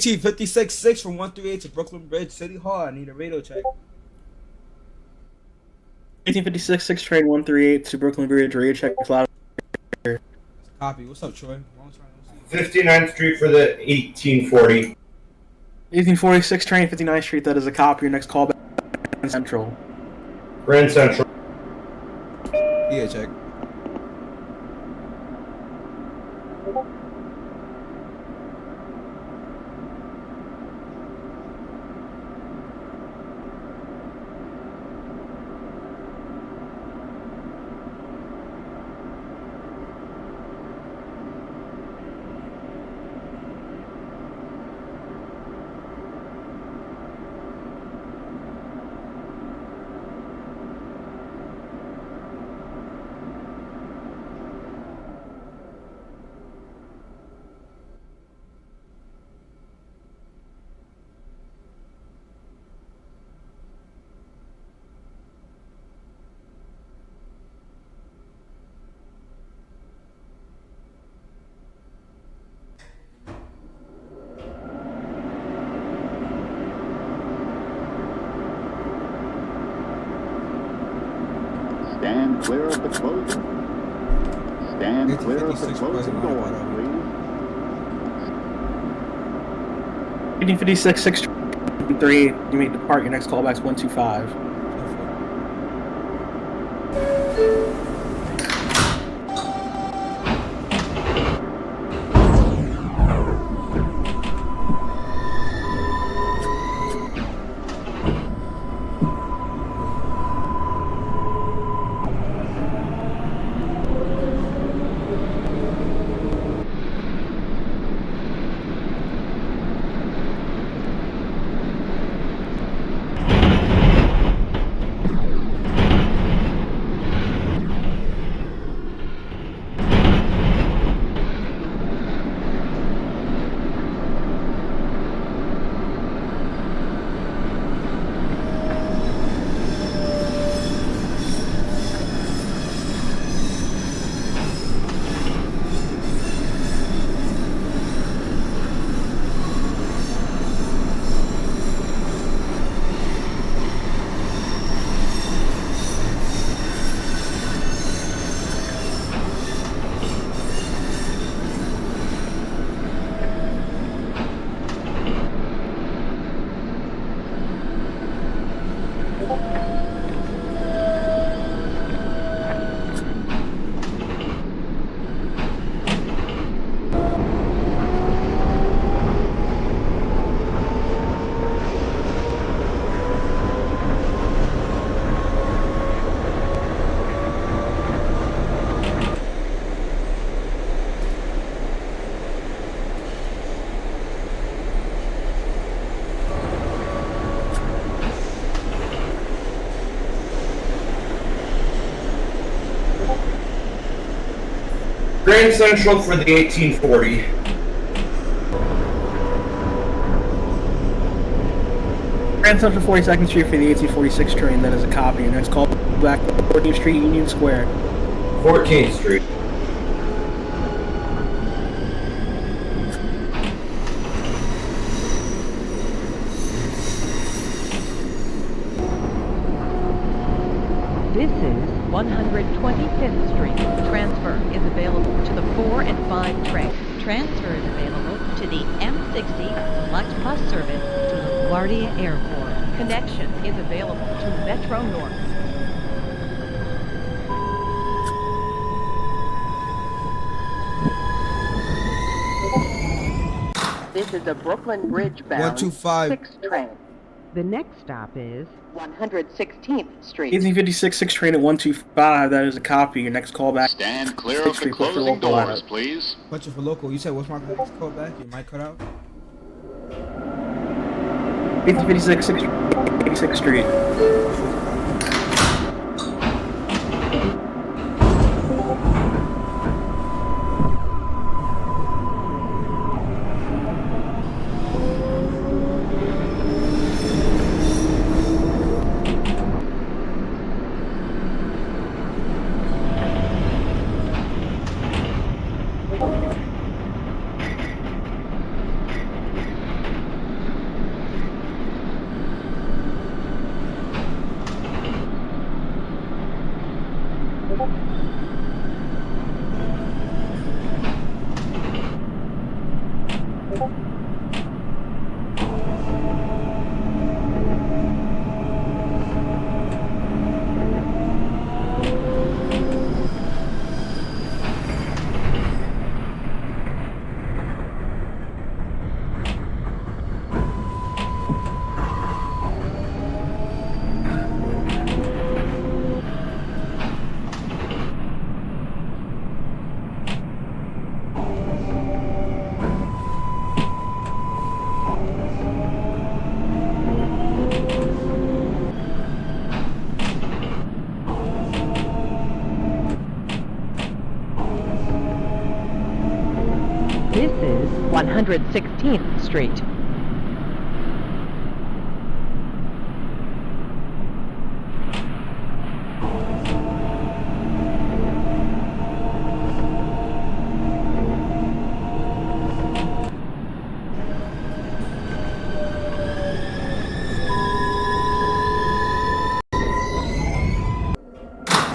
1856-6 from 138 to Brooklyn Bridge, City Hall. I need a radio check. 1856-6 train 138 to Brooklyn Bridge, radio check loud. Copy. What's up, Troy? 59th Street for the 1840. 1846 train 59th Street, that is a copy. Your next call back Central. Grand Central. Yeah, check. Stand clear of the closing. Stand clear of the closing door, please. 1856 6 3. You may depart. Your next callback's 125. Grand Central for the 1840. Grand Central 42nd Street for the 1846 train, that is a copy. Your next call back 14th Street, Union Square. 14th Street. This is 125th Street. Transfer is available to the 4 and 5 train. Transfer is available to the M60 Select Bus service to LaGuardia Airport. Connection is available to Metro North. This is a Brooklyn Bridge bound 125. 6 train. The next stop is 116th Street. 1856 6 train at 125, that is a copy. Your next call back. Stand clear of the Street, push your closing local doors, out. please. Punch it for local. You said what's my next call back? Your mic cut out? 1856 86th Street. 116th Street.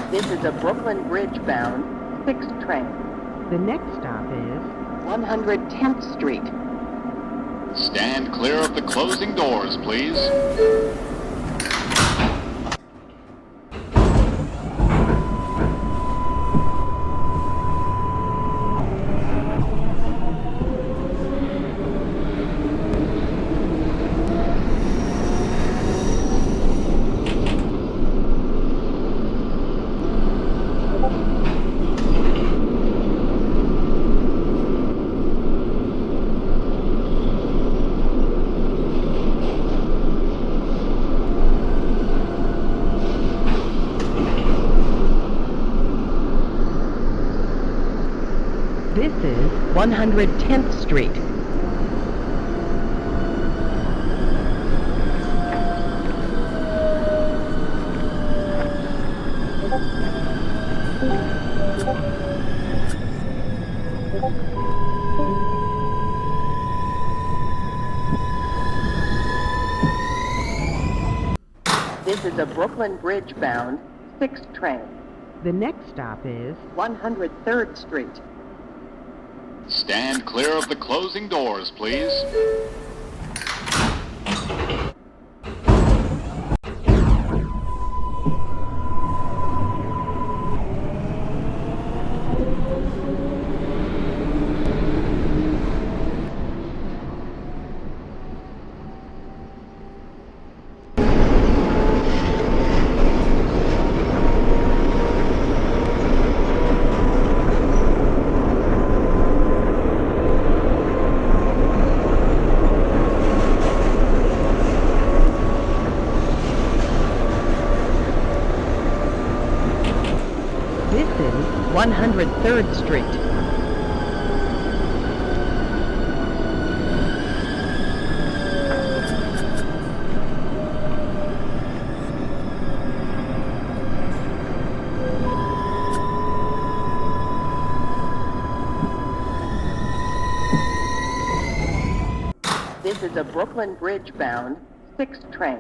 This is a Brooklyn Bridge bound 6th train. The next stop is 110th Street. Stand clear of the closing doors, please. This is 110th Street. This is a Brooklyn Bridge bound 6th train. The next stop is 103rd Street. Stand clear of the closing doors, please. This is 103rd Street. This is a Brooklyn Bridge bound 6th train.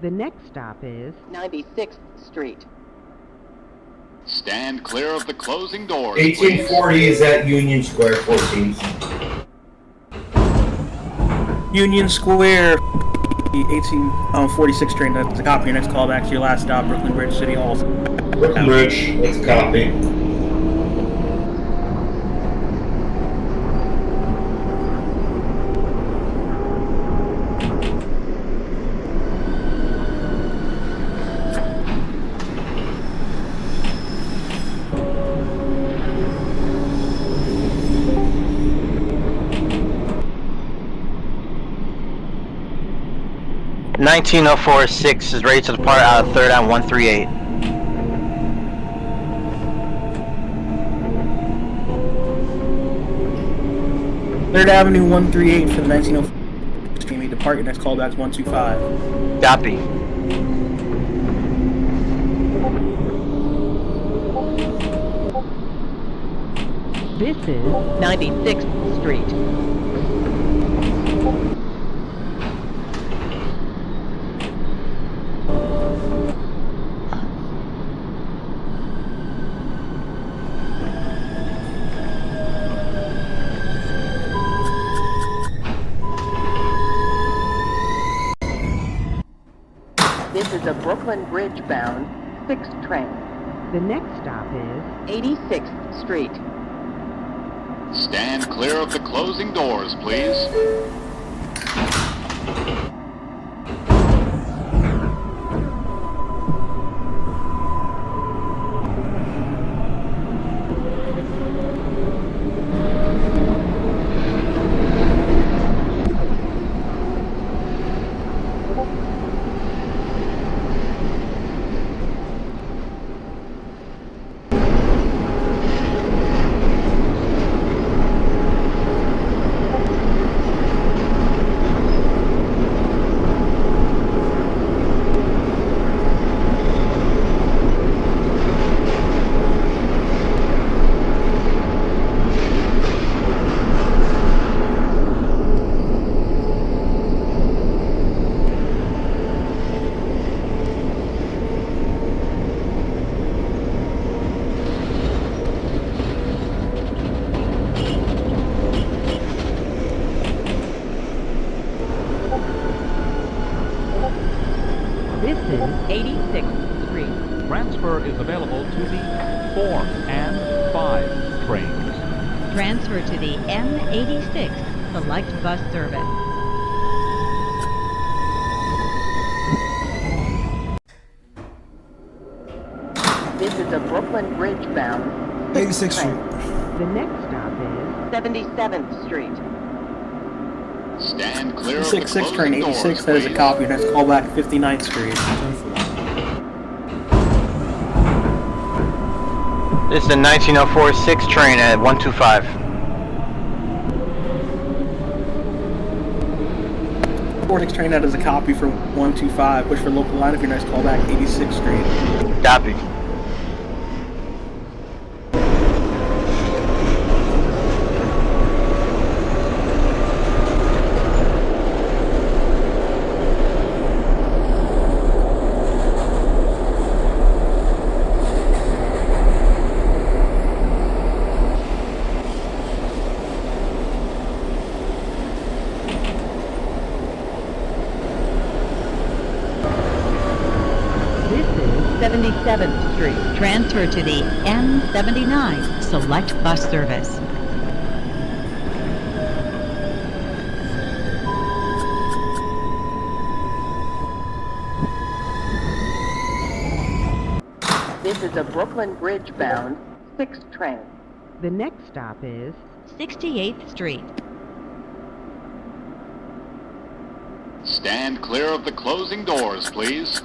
The next stop is 96th Street. Stand clear of the closing doors, please. 1840 is at Union Square, 14th. Union Square, the 1846 train. That's a copy. Your next callback to your last stop, Brooklyn Bridge City Hall. Brooklyn Bridge, that's a copy. Nineteen 046 is ready to depart out of 3rd on 138. Third Avenue 138 for the 1904 stream. You depart. Your next callback is 125. Copy. This is 96th Street. This is a Brooklyn Bridge bound 6th train. The next stop is 86th Street. Stand clear of the closing doors, please. This is 86th Street. Transfer is available to the 4 and 5 trains. Transfer to the M86 Select Bus Service. This is a Brooklyn Bridge bound 86th Street. The next stop is 77th Street. Stand clear of the 66 train closing 86, doors, that is a please. copy. Next callback 59th Street. This is the 1904 6 train at 125. 46 train, that is a copy for 125. Push for local line if your next callback 86th Street. Copy. This is 77th Street. Transfer to the M79 Select Bus Service. This is a Brooklyn Bridge bound 6 train. The next stop is 68th Street. Stand clear of the closing doors, please.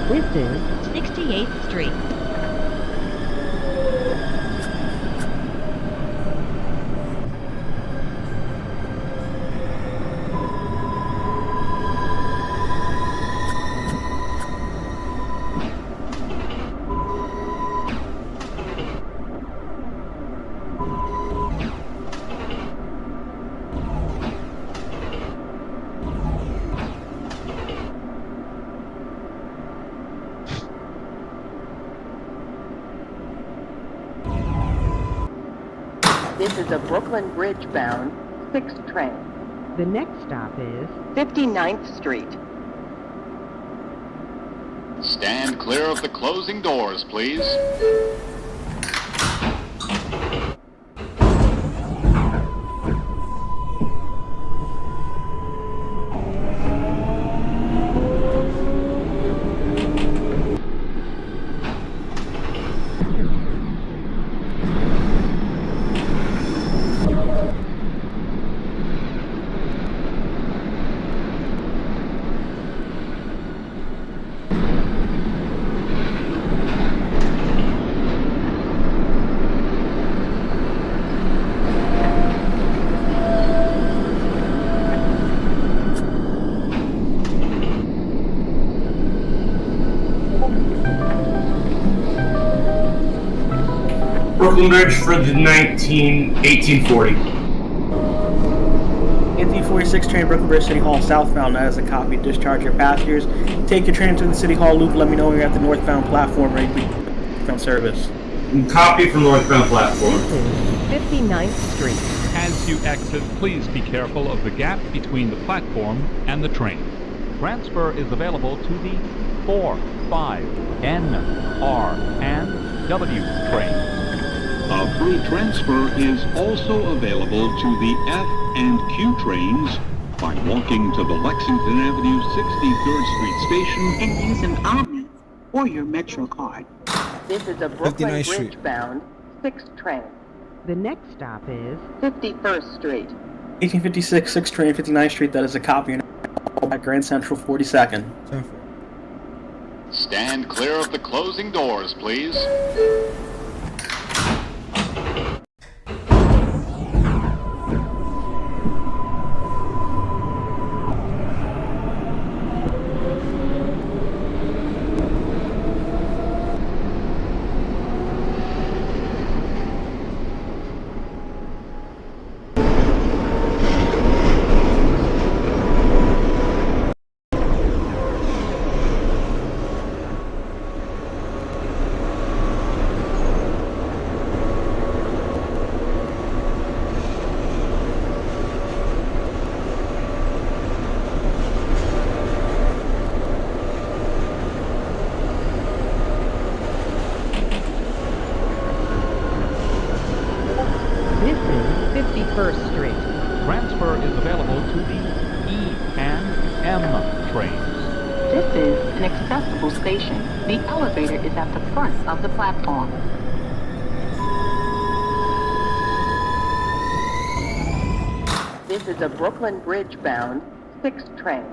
This is 68th Street. This is a Brooklyn Bridge bound 6 train. The next stop is 59th Street. Stand clear of the closing doors, please. Brooklyn Bridge for the 1840. 1846 train, Brooklyn Bridge City Hall, southbound. That is a copy. Discharge your passengers. Take your train to the City Hall loop. Let me know when you're at the northbound platform ready for northbound service. Copy from northbound platform. This is 59th Street. As you exit, please be careful of the gap between the platform and the train. Transfer is available to the 4, 5, N, R, and W trains. A free transfer is also available to the F and Q trains by walking to the Lexington Avenue 63rd Street station and use an Omni or your Metro card. This is a Brooklyn 59th Street. Bridge bound 6 train. The next stop is 51st Street. 1856 6th train, 59th Street. That is a copy. And at Grand Central, 42nd. 10-4. Stand clear of the closing doors, please. This is 51st Street. Transfer is available to the E and M trains. This is an accessible station. The elevator is at the front of the platform. This is a Brooklyn Bridge bound 6th train.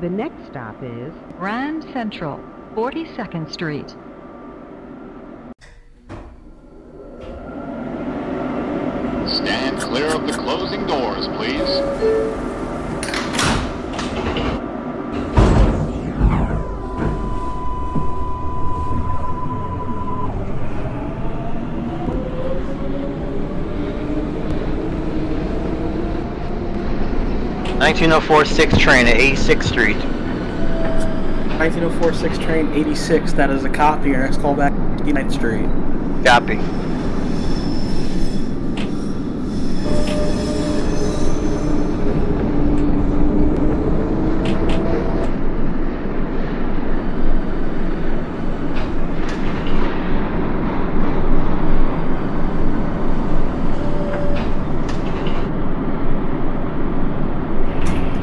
The next stop is Grand Central, 42nd Street. Stand clear of the closing doors, please. (1904) train at 86th Street. 1904 6th train, 86. That is a copy. Your next callback, 59th Street. Copy.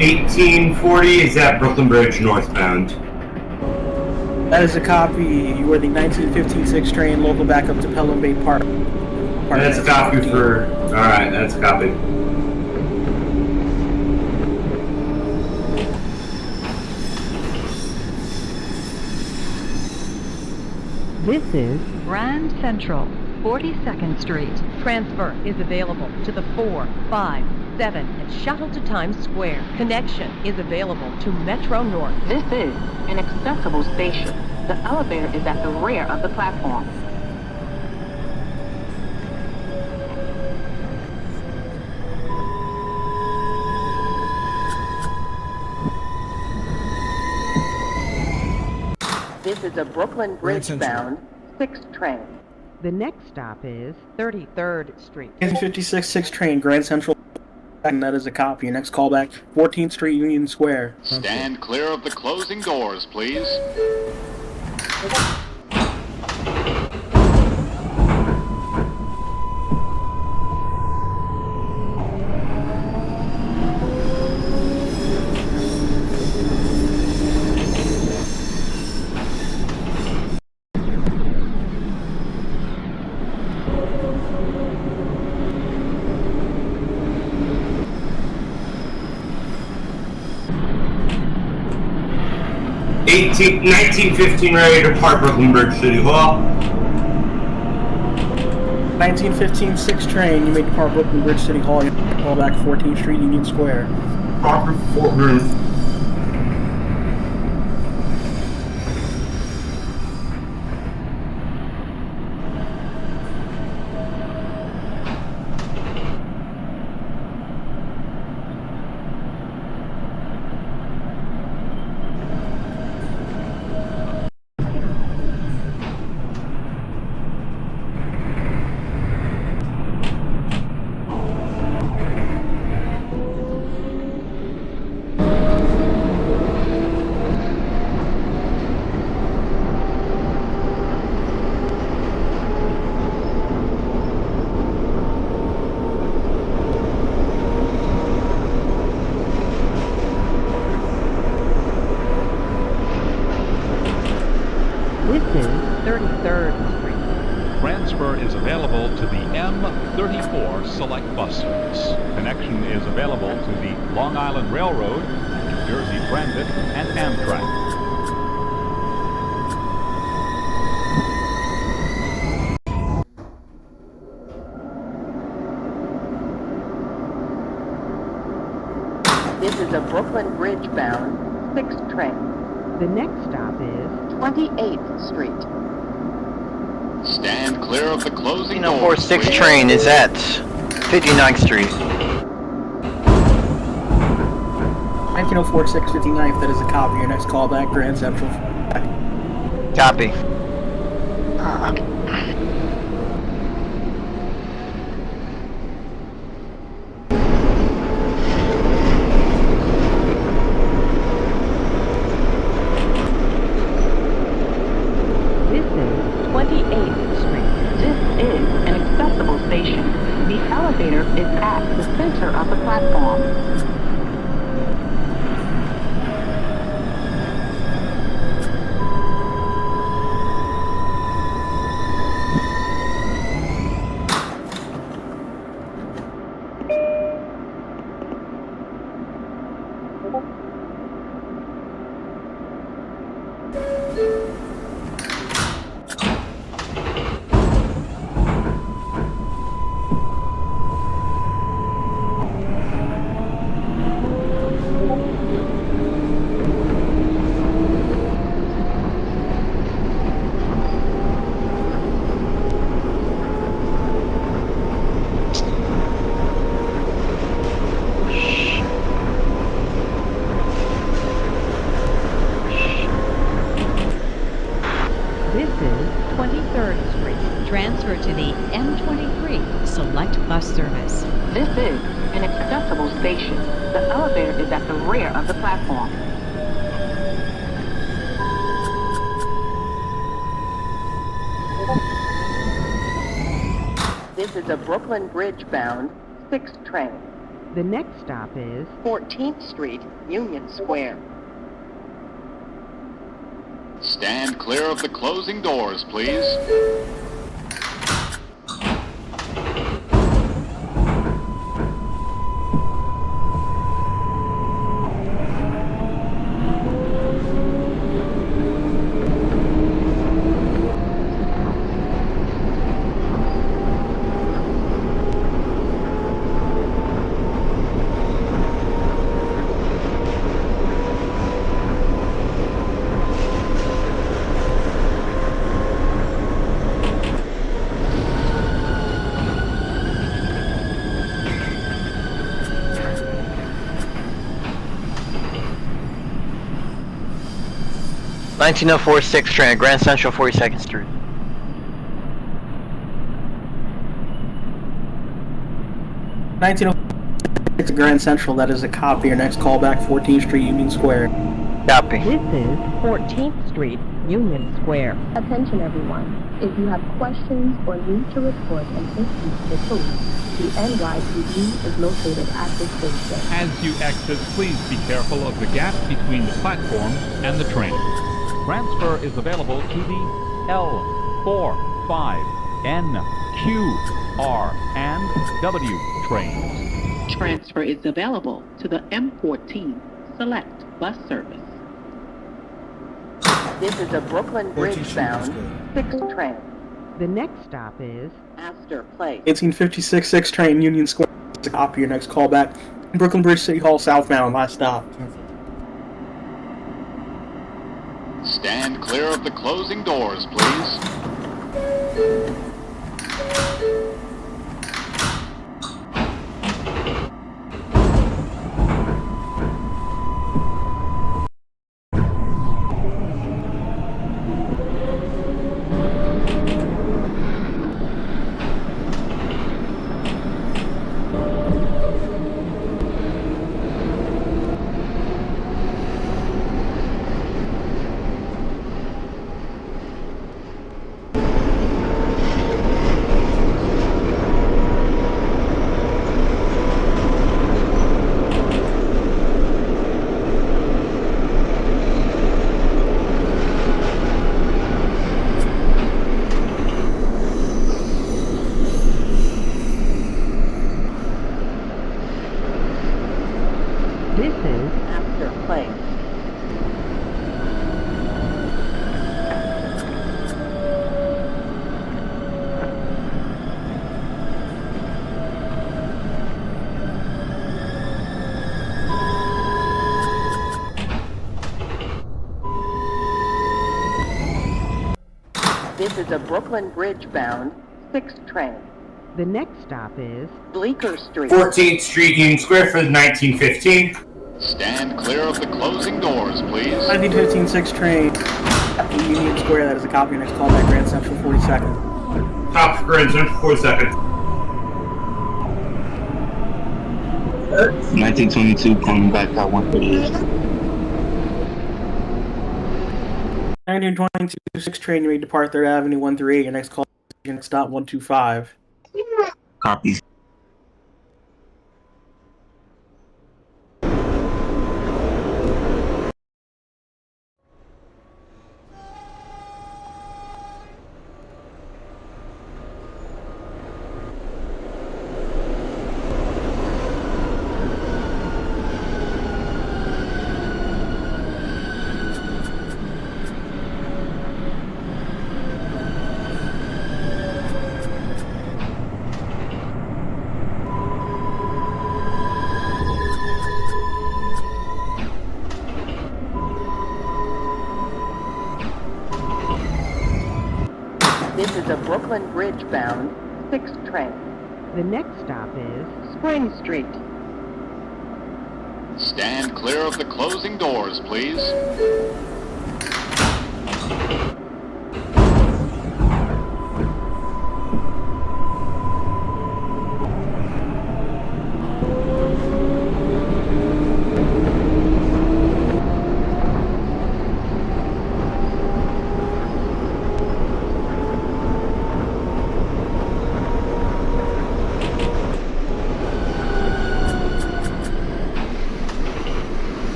(1840) is at Brooklyn Bridge northbound. That is a copy. You are the 1915 6th train, local backup to Pelham Bay Park. That's a copy for. Alright, that's a copy. This is Grand Central, 42nd Street. transfer is available to the 4, 5, 7, and shuttle to Times Square. Connection is available to Metro North. This is an accessible station. The elevator is at the rear of the platform. This is a Brooklyn Bridge bound 6th train. The next stop is 33rd Street. 1956 6th train, Grand Central. And that is a copy. Your next callback, 14th Street, Union Square. Stand clear of the closing doors, please. '18, 1915 ready to depart Brooklyn Bridge City Hall. 1915 6th train, you may depart Brooklyn Bridge City Hall. You call back 14th Street, Union Square. Proper Fort Worth. This is 33rd Street. Transfer is available to the M34 Select Bus Service. Connection is available to the Long Island Railroad, New Jersey Transit, and Amtrak. This is a Brooklyn Bridge bound 6 train. The next stop is 28th Street. Stand clear of the closing doors. 1946 please. train is at 59th Street. 1904-6 59th, that is a copy. Your next callback, Grand Central. Copy. this is 28th Street. This is an accessible station. The elevator is at the center of the platform. This is 23rd Street. Transfer to the M23 Select Bus Service. This is an accessible station. The elevator is at the rear of the platform. This is a Brooklyn Bridge bound 6 train. The next stop is 14th Street, Union Square. Stand clear of the closing doors, please. Nineteen 1904-6 train at Grand Central 42nd Street. It's Grand Central, that is a copy. Your next callback, 14th Street, Union Square. Copy. this is 14th Street, Union Square. Attention everyone. If you have questions or need to report an issue to the police, the NYC is located at this station. As you exit, please be careful of the gap between the platform and the train. Transfer is available to the L, 4, 5, N, Q, R, and W trains. Transfer is available to the M14 Select Bus Service. This is a Brooklyn Bridge bound 6 train. The next stop is Astor Place. 1856 6 train, Union Square. It's a copy. Your next callback, Brooklyn Bridge City Hall southbound. Last stop. Stand clear of the closing doors, please. is a Brooklyn Bridge bound 6 train. The next stop is Bleecker Street. 14th Street, Union Square for the 1915. Stand clear of the closing doors, please. 1915 6 train at Union Square. That is a copy. Next call back Grand Central 42nd. Top Grand Central 42nd. 1922 calling back at 138. 1922 6 train ready to depart 3rd Avenue 1 through 8. Your next call is stop 125. Copy. This is a Brooklyn Bridge bound 6 train. the next stop is Spring Street. Stand clear of the closing doors, please.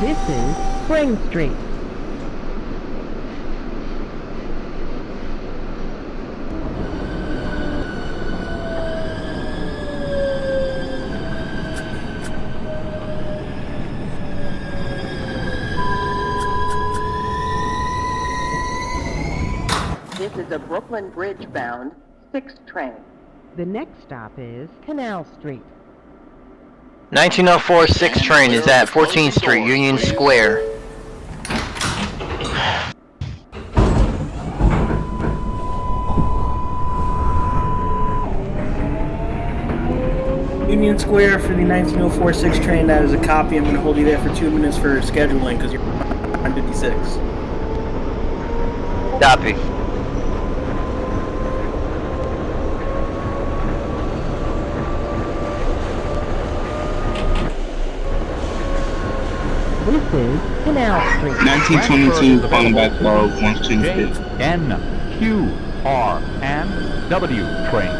This is Spring Street. This is a Brooklyn Bridge bound 6 train. The next stop is Canal Street. 1904 6 train is at 14th Street, Union Square. Union Square for the 1904 6 train. That is a copy. I'm going to hold you there for 2 minutes for scheduling because you're on 56. Copy. This is Canal Street. 1922 calling back for 125. J, N, Q, R, and W train.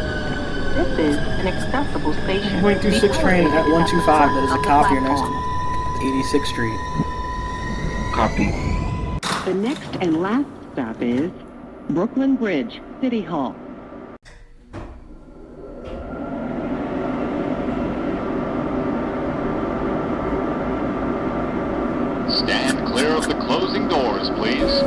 This is an accessible station. 26 train at 125. That is a copy. Your next 86th Street. Copy. The next and last stop is Brooklyn Bridge, City Hall. Stand clear of the closing doors, please.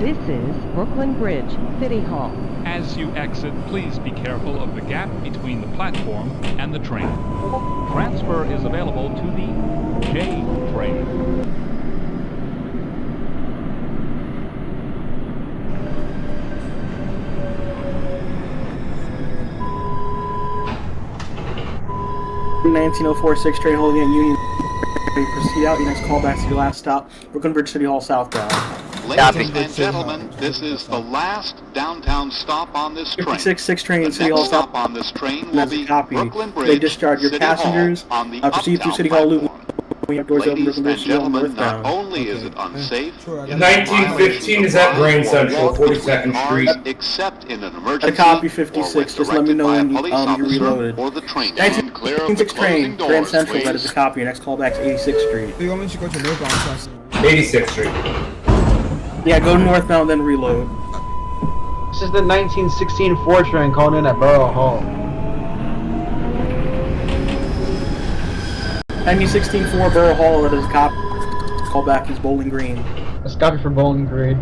This is Brooklyn Bridge, City Hall. As you exit, please be careful of the gap between the platform and the train. Transfer is available to the J train. 19046 train holding at Union. Proceed out. Your next callback to your last stop, Brooklyn Bridge City Hall southbound. Ladies and gentlemen, this is the last downtown stop on this train. 566 train The City next Hall stop southbound. on this train will be Brooklyn They Bridge discharge your City passengers. Hall on the Proceed through uptown City Hall Loop. platform. We have doors open. Ladies Brooklyn Bridge and City Hall gentlemen, not northbound. only is it unsafe, Sure, I got 1915 is at Grand Central, 42nd Street. except in an A emergency copy or 56. when Just let me directed know by a when police you officer reloaded. or the train. Stand clear of the 1956 train, closing Grand doors, Central. That is please. a copy. Your next callback is 86th Street. So you want me to go to northbound class? 86th Street. Yeah, go northbound, then reload. This is the 1916 4 train calling in at Borough Hall. 1916 4 Borough Hall. That is a copy. Callback is Bowling Green. Let's copy for Bowling Green.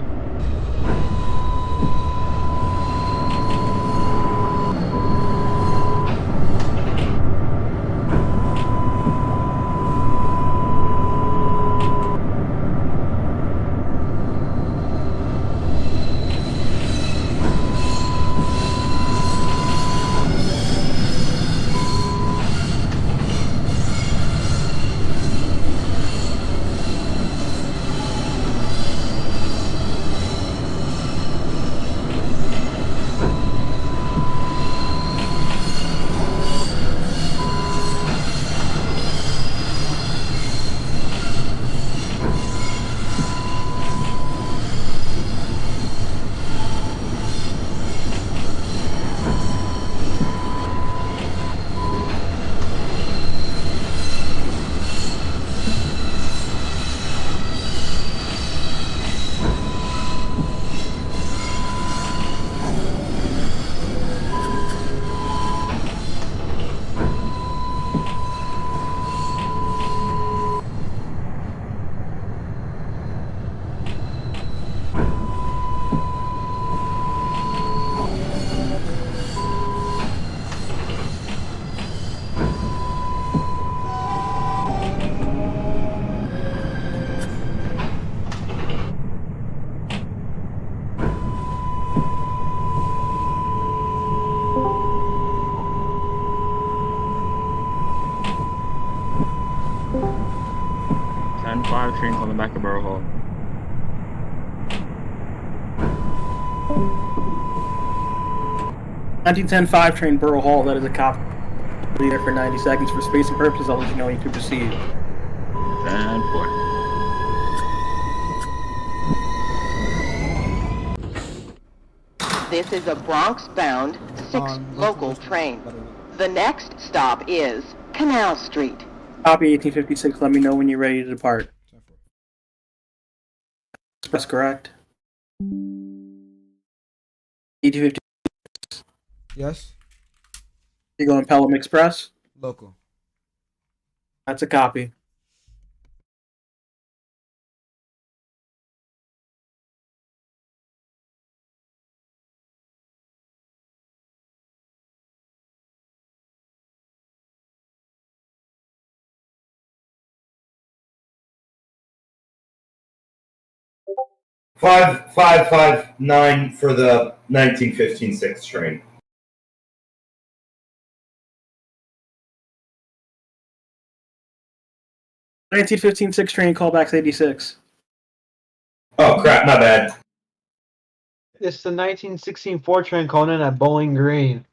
Trains on the back of Borough Hall. $1910 train Borough Hall. That is a copy. Be there for 90 seconds for spacing purposes. I'll let you know when you can proceed. And 4. This is a Bronx-bound 6 local train. The next stop is Canal Street. Copy 1856. Let me know when you're ready to depart. Express correct. 1856. Yes. You going Pelham Express? Local. That's a copy. Five 559 for the 1915 6 train. $1915 6 train callbacks 86. Oh crap, my bad. It's the 1916 4 train calling in at Bowling Green.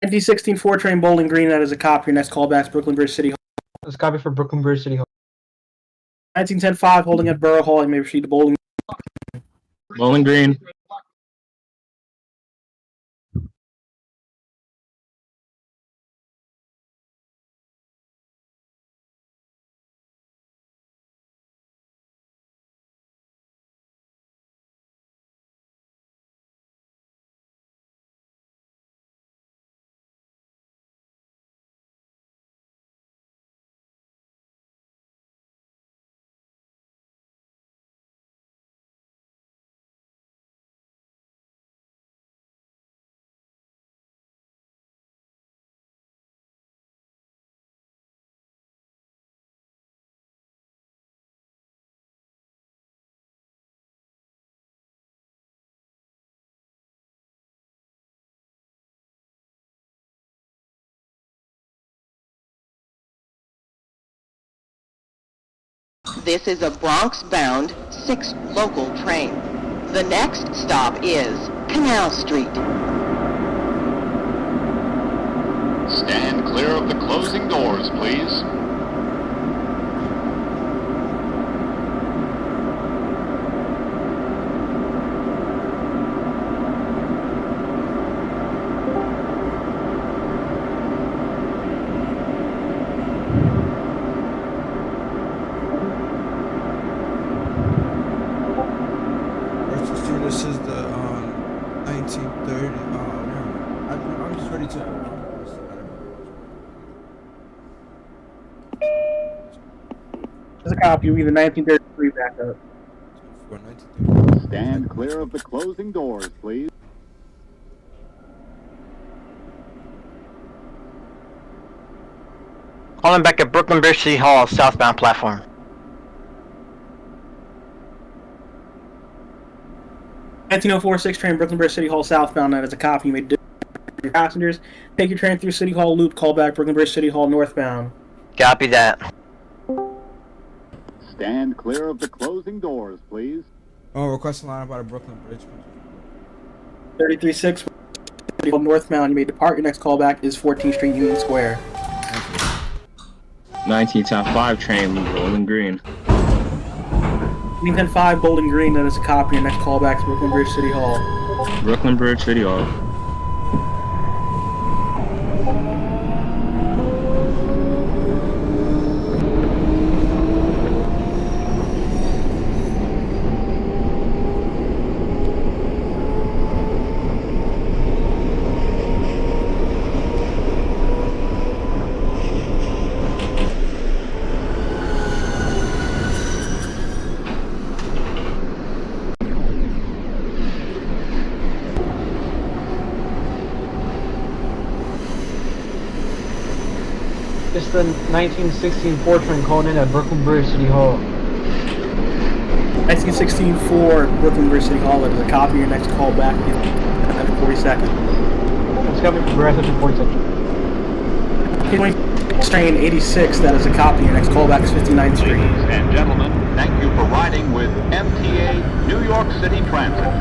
1916 4 train Bowling Green. That is a copy. Your next callback's Brooklyn Bridge City Hall. Let's copy for Brooklyn Bridge City Hall. 1910 5 holding at Borough Hall. You may proceed to Bowling Green. This is a Bronx-bound 6 local train. The next stop is Canal Street. Stand clear of the closing doors, please. This is the 1930. I'm just ready to. There's a copy. We need the 1933 backup. Stand clear of the closing doors, please. Calling back at Brooklyn Bridge City Hall, southbound platform. 1904-6 train, Brooklyn Bridge City Hall southbound. That is a copy. You may your passengers. Take your train through City Hall Loop. Call back Brooklyn Bridge City Hall northbound. Copy that. Stand clear of the closing doors, please. Oh, request a line about a Brooklyn Bridge. 33-6 City Hall northbound. You may depart. Your next callback is 14th Street, Union Square. 1910-5 train, Bowling Green. 1910-5 Bowling Green. That is a copy. Your next callback is Brooklyn Bridge City Hall. Brooklyn Bridge City Hall. It's the 1916 Ford train calling in at Brooklyn Bridge City Hall. 1916 Ford, Brooklyn Bridge City Hall. That is a copy. Your next callback is at 42nd. It's coming from Greenwich at 42nd. Train 86. That is a copy. Your next callback is 59th Street. Ladies and gentlemen, thank you for riding with MTA New York City Transit.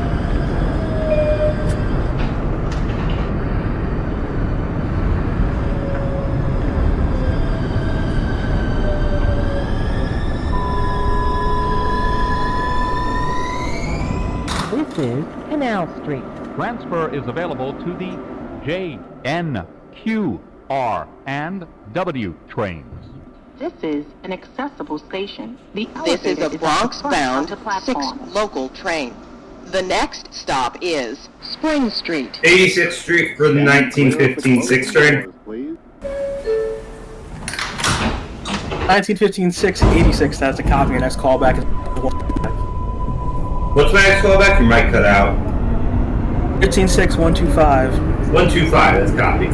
This is Canal Street. Transfer is available to the J, N, Q, R, and W trains. This is an accessible station. This is a Bronx-bound 6 local train. The next stop is Spring Street. 86th Street for the 1915 6 train. 1915-6, 86. That's a copy. Your next callback is What's my next callback? Your mic cut out. 15-6, 125. 125, that's a copy.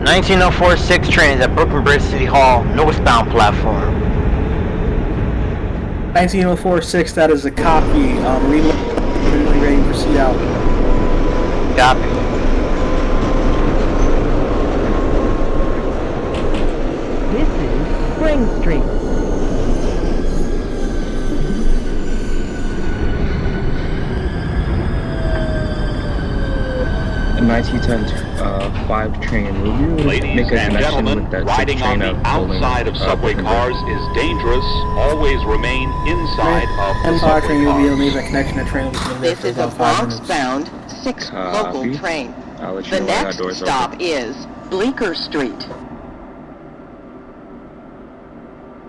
1904-6 train is at Brooklyn Bridge City Hall, northbound platform. 1904-6, that is a copy. Ready to proceed out. Copy. This is Spring Street. 1910-5 train. Will you Ladies make a and connection gentlemen, with that riding on the outside of subway cars is dangerous. Always remain inside of the M5 train, subway you'll be able to cars. make that connection. That train will be there This for is a about 5 minutes. Bronx-bound 6 local train. I'll let you The know when that next door's stop open. is Bleecker Street.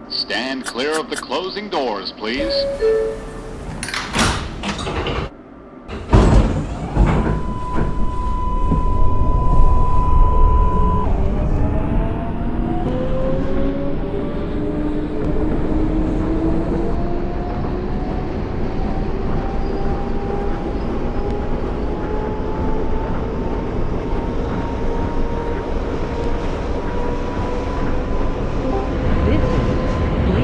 Stand clear of the closing doors, please. This is Bleecker Street.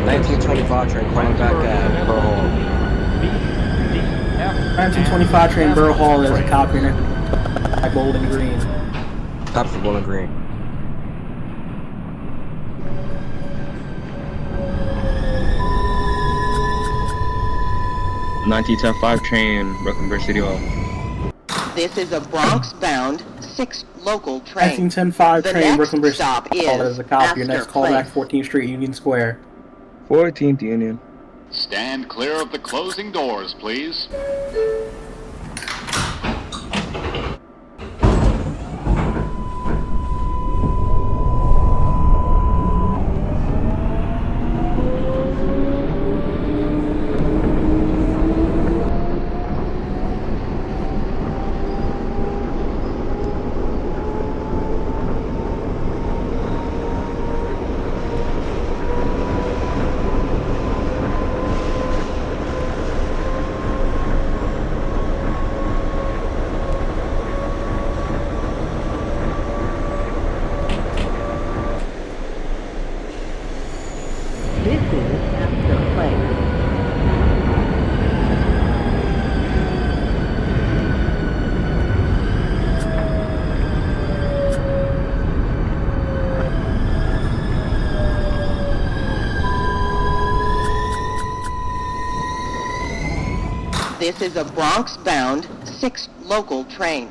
1925 train calling back at Borough Hall. 1925 train, Borough Hall. There's a copy in it. At Bowling Green. Copy for Bowling Green. 1910-5 train, Brooklyn Bridge City Hall. This is a Bronx-bound 6 local train. 1910-5 The train, next Brooklyn Bridge stop City Hall. That is a copy. Your next Astor callback, Place. 14th Street, Union Square. 14th Union. Stand clear of the closing doors, please. This is Astor Place. This is a Bronx-bound 6 local train.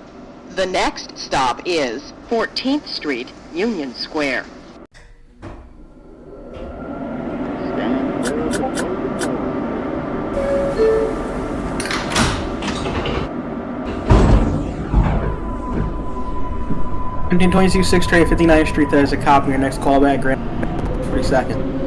The next stop is 14th Street, Union Square. Stand clear of the closing doors. 1922 6 train, 59th Street. That is a copy. Your next callback, Grand 42nd.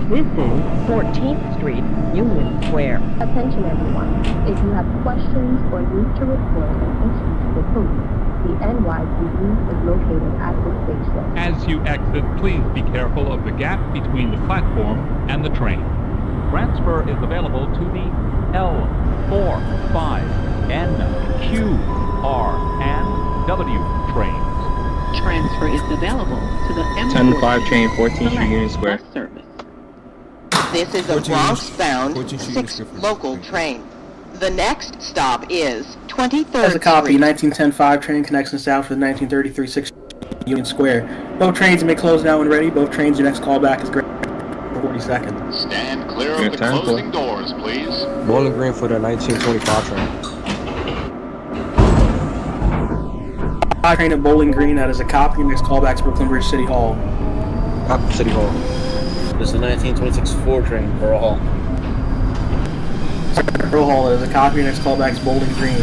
This is 14th Street, Union Square. Attention everyone. If you have questions or need to report an issue to the police, the NYPD is located at the station. As you exit, please be careful of the gap between the platform and the train. Transfer is available to the L, 4, 5, N, Q, R, and W trains. Transfer is available to the 10-5 train, 14th Street, Union Square. service. This is a 14 Bronx-bound 14 Street 6 is different. local train. The next stop is 23rd As a copy, Street. 1910-5 train connects us south with 1933 6 Union Square. Both trains may close now when ready. Both trains, your next callback is Grand 42nd. Stand clear Yeah, of the 10-4. closing doors, please. Bowling Green for the 1925 train. 5 train at Bowling Green. That is a copy. Your next callback is Brooklyn Bridge City Hall. Copy City Hall. This is the 1926-4 train, Borough Hall. Borough Hall. That is a copy. Your next callback is Bowling Green.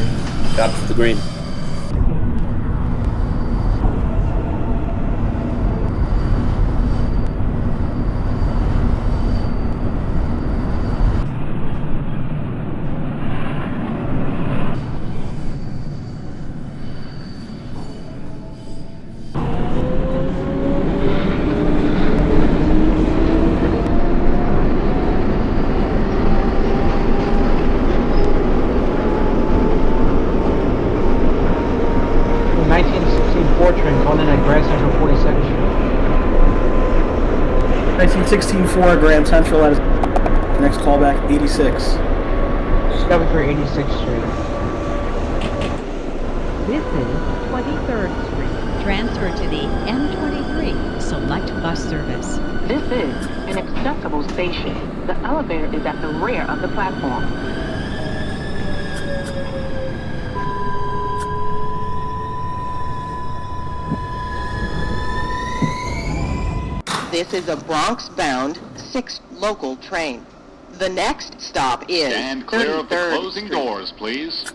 Copy for the green. Train calling in at Grand Central 42nd Street. 1916-4 Grand Central. That is next callback 86. Discovery for 86th Street. This is 23rd Street. Transfer to the M23 Select Bus Service. This is an accessible station. The elevator is at the rear of the platform. This is a Bronx-bound 6 local train. The next stop is Stand clear of the 33rd closing Street. doors, please.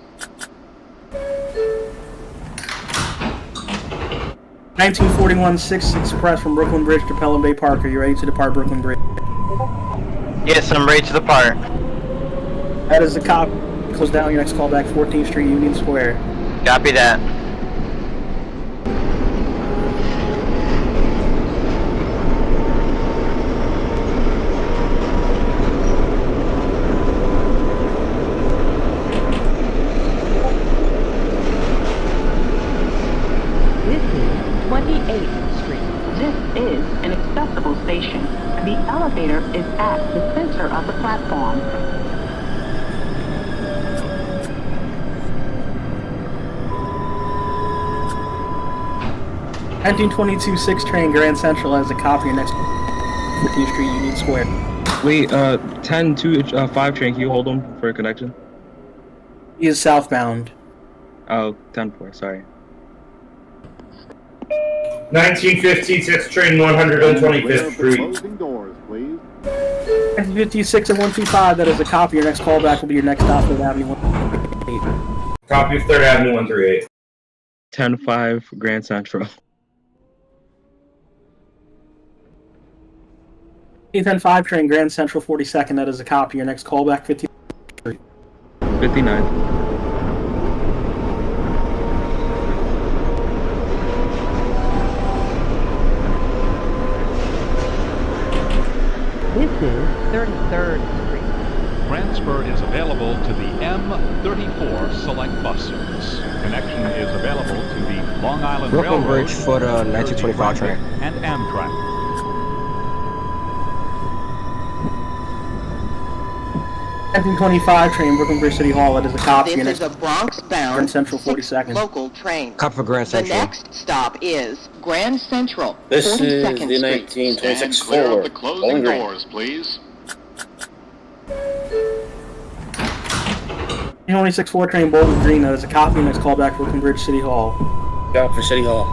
1941 6 Express from Brooklyn Bridge to Pelham Bay Park. Are you ready to depart Brooklyn Bridge? Yes, I'm ready to depart. That is a cop. Close down your next callback, 14th Street, Union Square. Copy that. This is 28th Street. This is an accessible station. The elevator is at the center of the platform. 1922 6 train Grand Central has a copy of next 14th Street, Union Square. Wait, 10-5 train, can you hold them for a connection? He is southbound. Oh, 10-4, sorry. 1956 train 125th Street. Closing doors, please. 1956 and 125, that is a copy. Your next callback will be your next stop at Avenue 138. Copy of 3rd Avenue 138. 10-5 Grand Central. 810-5 train Grand Central 42nd, that is a copy. Your next callback 59th Street. 59. This is 33rd Street. Transfer is available to the M34 Select Bus Service. Connection is available to the Long Island Brooklyn Railroad, Bridge for the 1925 train. and Amtrak. 1925 train Brooklyn Bridge City Hall, that is a copy. Your This next is a Bronx-bound Grand Central 42nd. local train. Copy for Grand The Central. next stop is Grand Central, This is 42nd the Street. 1926 Stand clear of Ford. the closing Bowling Green. doors, please. 1964 train Bowling Green, that is a copy. Your next callback Brooklyn Bridge City Hall. Got for City Hall.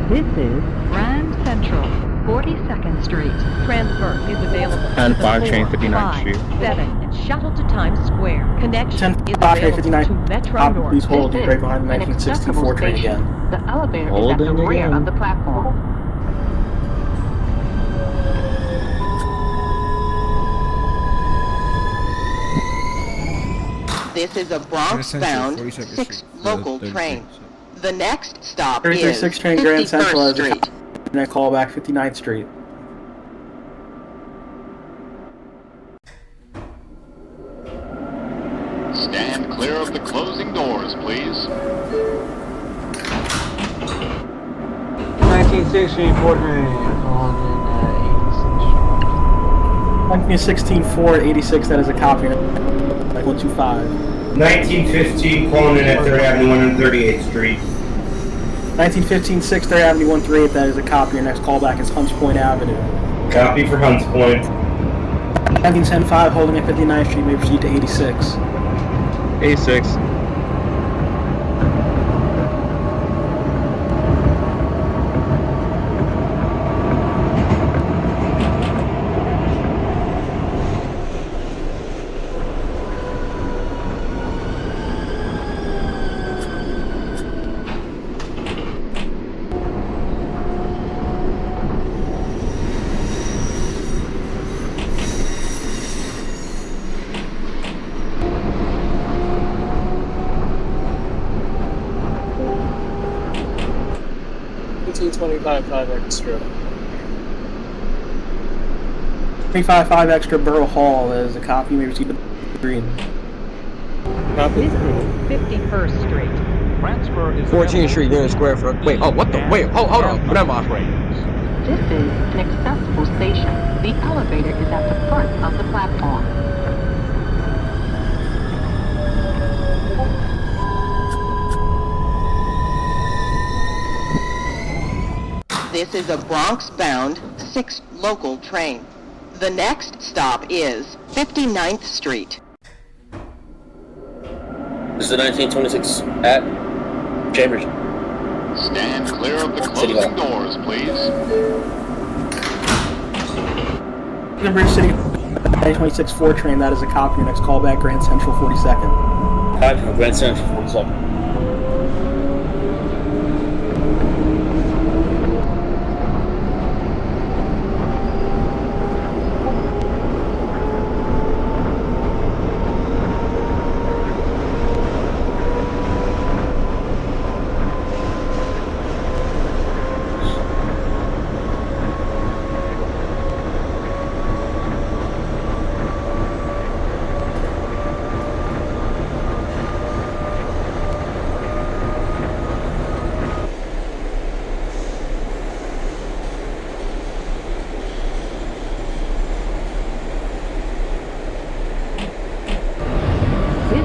This is Grand Central, 42nd Street. Transfer is available. 10-5 train 4, 59th 5, Street. 7, and shuttle to Times Square. Connection 10-5 is train available 59th. to Metro Copy, North. please hold. You're This right is behind the an 1964 train accessible again. station. The elevator is at Holding the rear again. of the platform. This is a Bronx-bound 6 local train. The next stop 33-6 is train Grand Central 51st has a Street. copy. Your next callback 59th Street. Stand clear of the closing doors, please. 1916 Ford train on 1916 Ford 86, that is a copy. Like 125. 1915 calling in at 3rd Avenue 138th Street. 1915 6 3rd Avenue 138, that is a copy. Your next callback is Hunts Point Avenue. Copy for Hunts Point. 1910 5 holding at 59th Street, may proceed to 86. 86. $5 extra. 25 extra Borough Hall, that is a copy. You may receive the green. This is 51st Street. Transfer is 14th Street, Union Square. Wait, oh, what the? Wait, hold on. What am I? This is an accessible station. The elevator is at the front of the platform. This is a Bronx-bound 6 local train. The next stop is 59th Street. This is the 1926 at Chambers. Stand clear of the closing doors, please. Cambridge City 1926-4 train, that is a copy. Your next callback, Grand Central 42nd. Copy for Grand Central 42nd.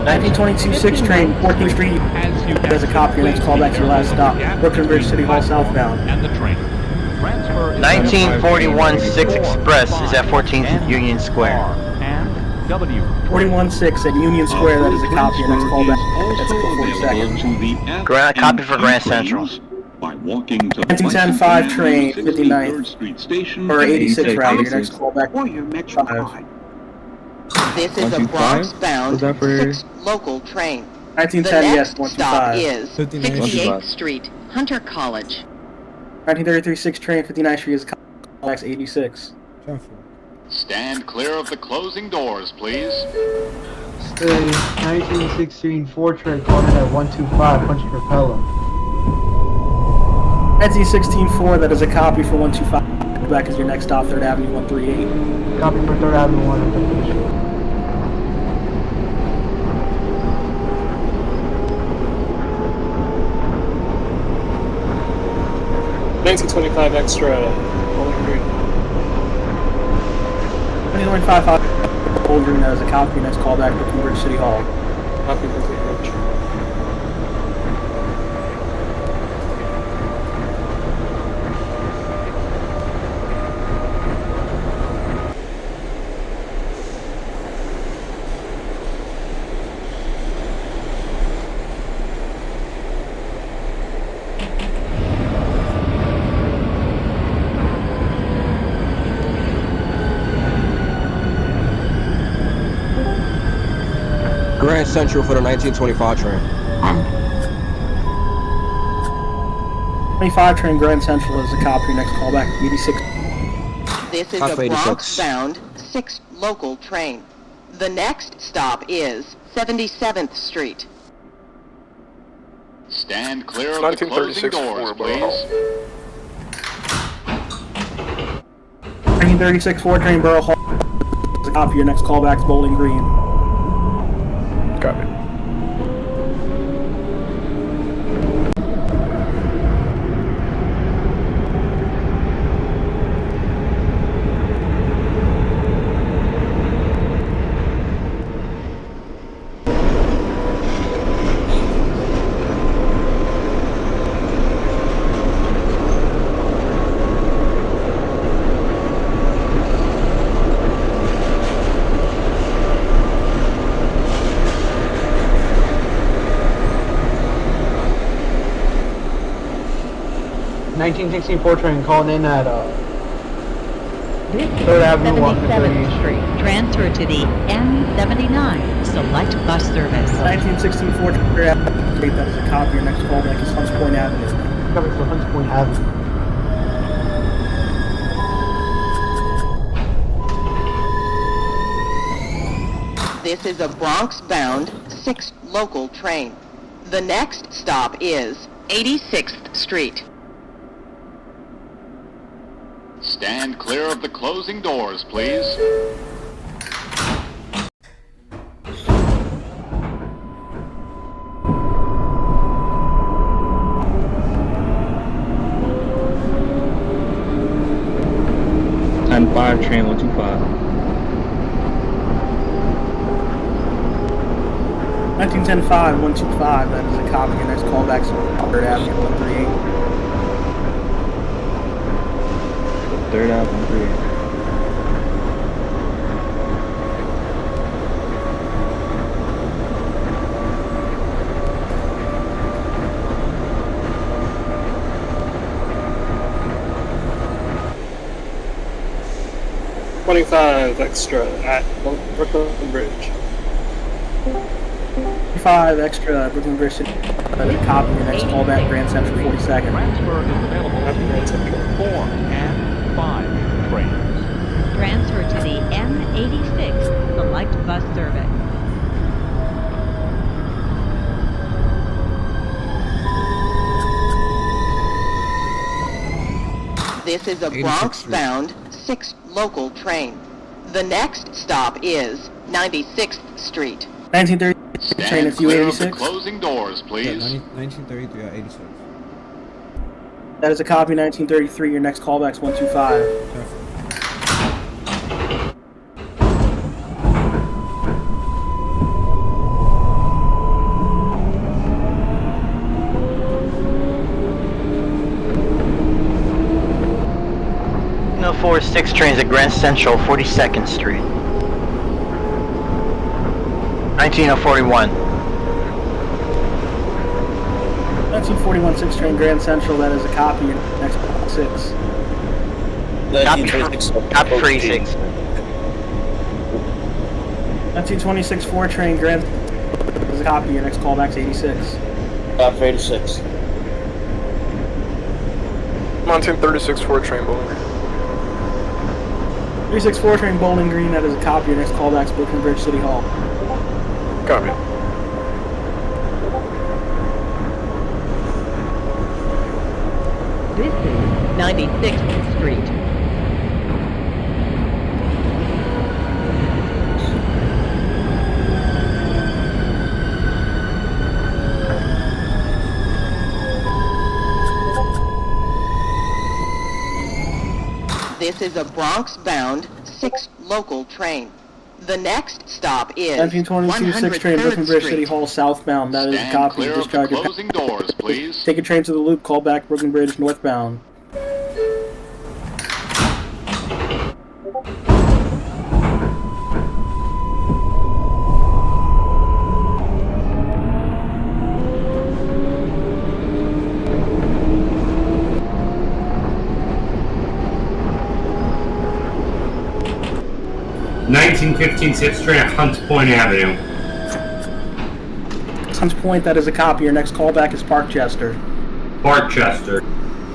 (1922-6 train, 14th Street. There's a copy. Your next callback to your last stop, Brooklyn Bridge City Hall southbound. And the train. Transfer is 1941-6 Express is at 14th Union Square. And W. 41-6 at Union Square. That is a copy. Your next callback. That's for 42nd. Copy for Grand Central. By walking to 1910-5 train, 59th Street Station or 86 rather. Your next callback. 5. This is a Bronx-bound 6 local train. 1910, the yes, next stop 125. is 58th Street, Hunter College. 1933-6 train, 59th Street is callback 86. Stand clear of the closing doors, please. The 1916-4 train calling at 125 Punch Propeller. 1916-4, that is a copy for 125. Back is your next stop, 3rd Avenue 138. Copy for 3rd Avenue 138. 1925 extra. Bowling Green. 2025 Bowling Green, that is a copy. Next callback to Cambridge City Hall. Copy for Cambridge. Grand Central for the 1925 train. 25 train, Grand Central is a copy. Next callback, 86. This is a Bronx-bound 6 local train. The next stop is 77th Street. Stand clear of the closing doors, please. 1936-4 train, Borough Hall is a copy. Your next callback is Bowling Green. Got it. Nineteen 1964 train calling in at This 3rd Avenue 77th Street. Transfer to the M79 Select Bus Service. 1964 train, that is a copy. Your next callback is Hunts Point Avenue. coming for Hunts Point Avenue. This is a Bronx-bound 6 local train. The next stop is 86th Street. Stand clear of the closing doors, please. 10-5, train 125. 1910-5, 125, that is a copy. Your next callback's 3rd Avenue, 138. 3rd Ave, 138. Extra at Brooklyn Bridge. 5 extra, Brooklyn Bridge City. That is a copy. Your next callback, Grand Central, 42nd. Transfer is available to the 4 and 5 trains. Transfer to the M86 Select Bus Service. This is a Bronx-bound 6 local train. The next stop is 96th Street. 1930 train at U86. Closing doors, please. 1933 at 86. That is a copy. 1933. Your next callback's 125. No 4-6 trains at Grand Central, 42nd Street. 19041. 1941 6 train Grand Central. That is a copy. Your next 6. Copy 36. 1926 4 train Grand. That is a copy. Your next callback's 86. Copy 86. 1936 4 train Bowling Green. 364 train Bowling Green. That is a copy. Your next callback's Brooklyn Bridge City Hall. Copy. This is 96th Street. This is a Bronx-bound 6 local train. The next stop is 1922 6 train Brooklyn Bridge City Hall southbound. That is a copy. Discharge your Closing doors, please. Take a train to the loop. Call back Brooklyn Bridge northbound. (1915) train at Hunts Point Avenue. Hunts Point, that is a copy. Your next callback is Parkchester. Parkchester.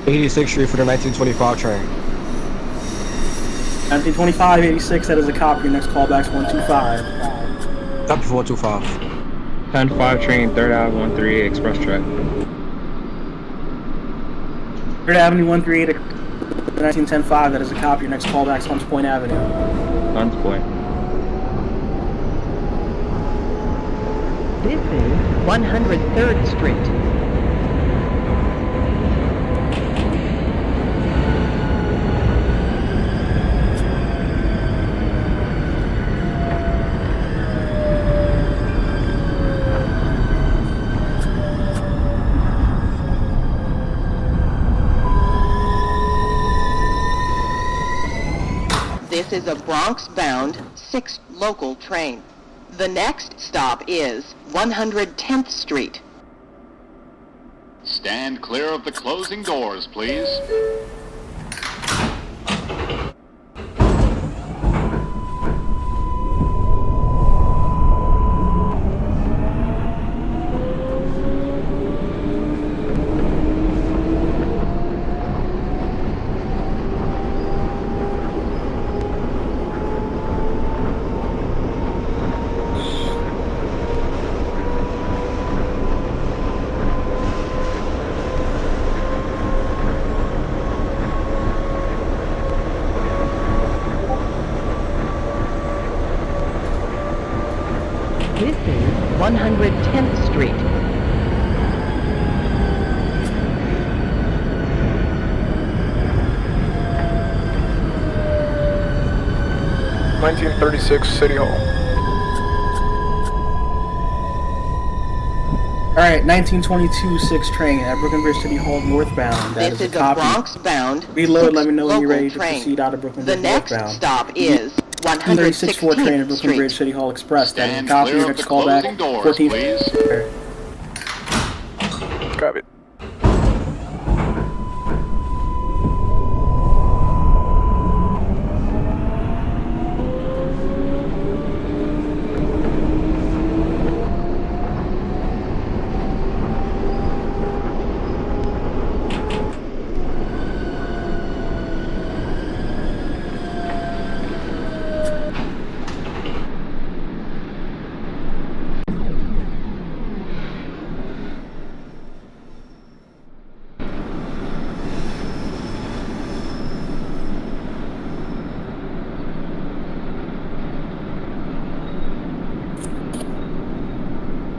86th Street for the 1925 train. 1925 86, that is a copy. Your next callback's 125. Copy for 125. 10-5 train 3rd Ave, 138 express track. 3rd Avenue 138 1910-5, that is a copy. Your next callback's Hunts Point Avenue. Hunts Point. This is 103rd Street. This is a Bronx-bound 6 local train. The next stop is 110th Street. Stand clear of the closing doors, please. This is 110th Street. 1936 City Hall. Alright, 1922 6 train at Brooklyn Bridge City Hall northbound. That This is is a a copy. Bronx-bound Reload, let me know when you're local ready to train. proceed out of Brooklyn The Bridge next northbound. stop is 136-4 train at 116th Brooklyn Street. Bridge City Hall Express. That is a Stand copy. clear Your of next the callback, closing doors, 14th. please. Copy.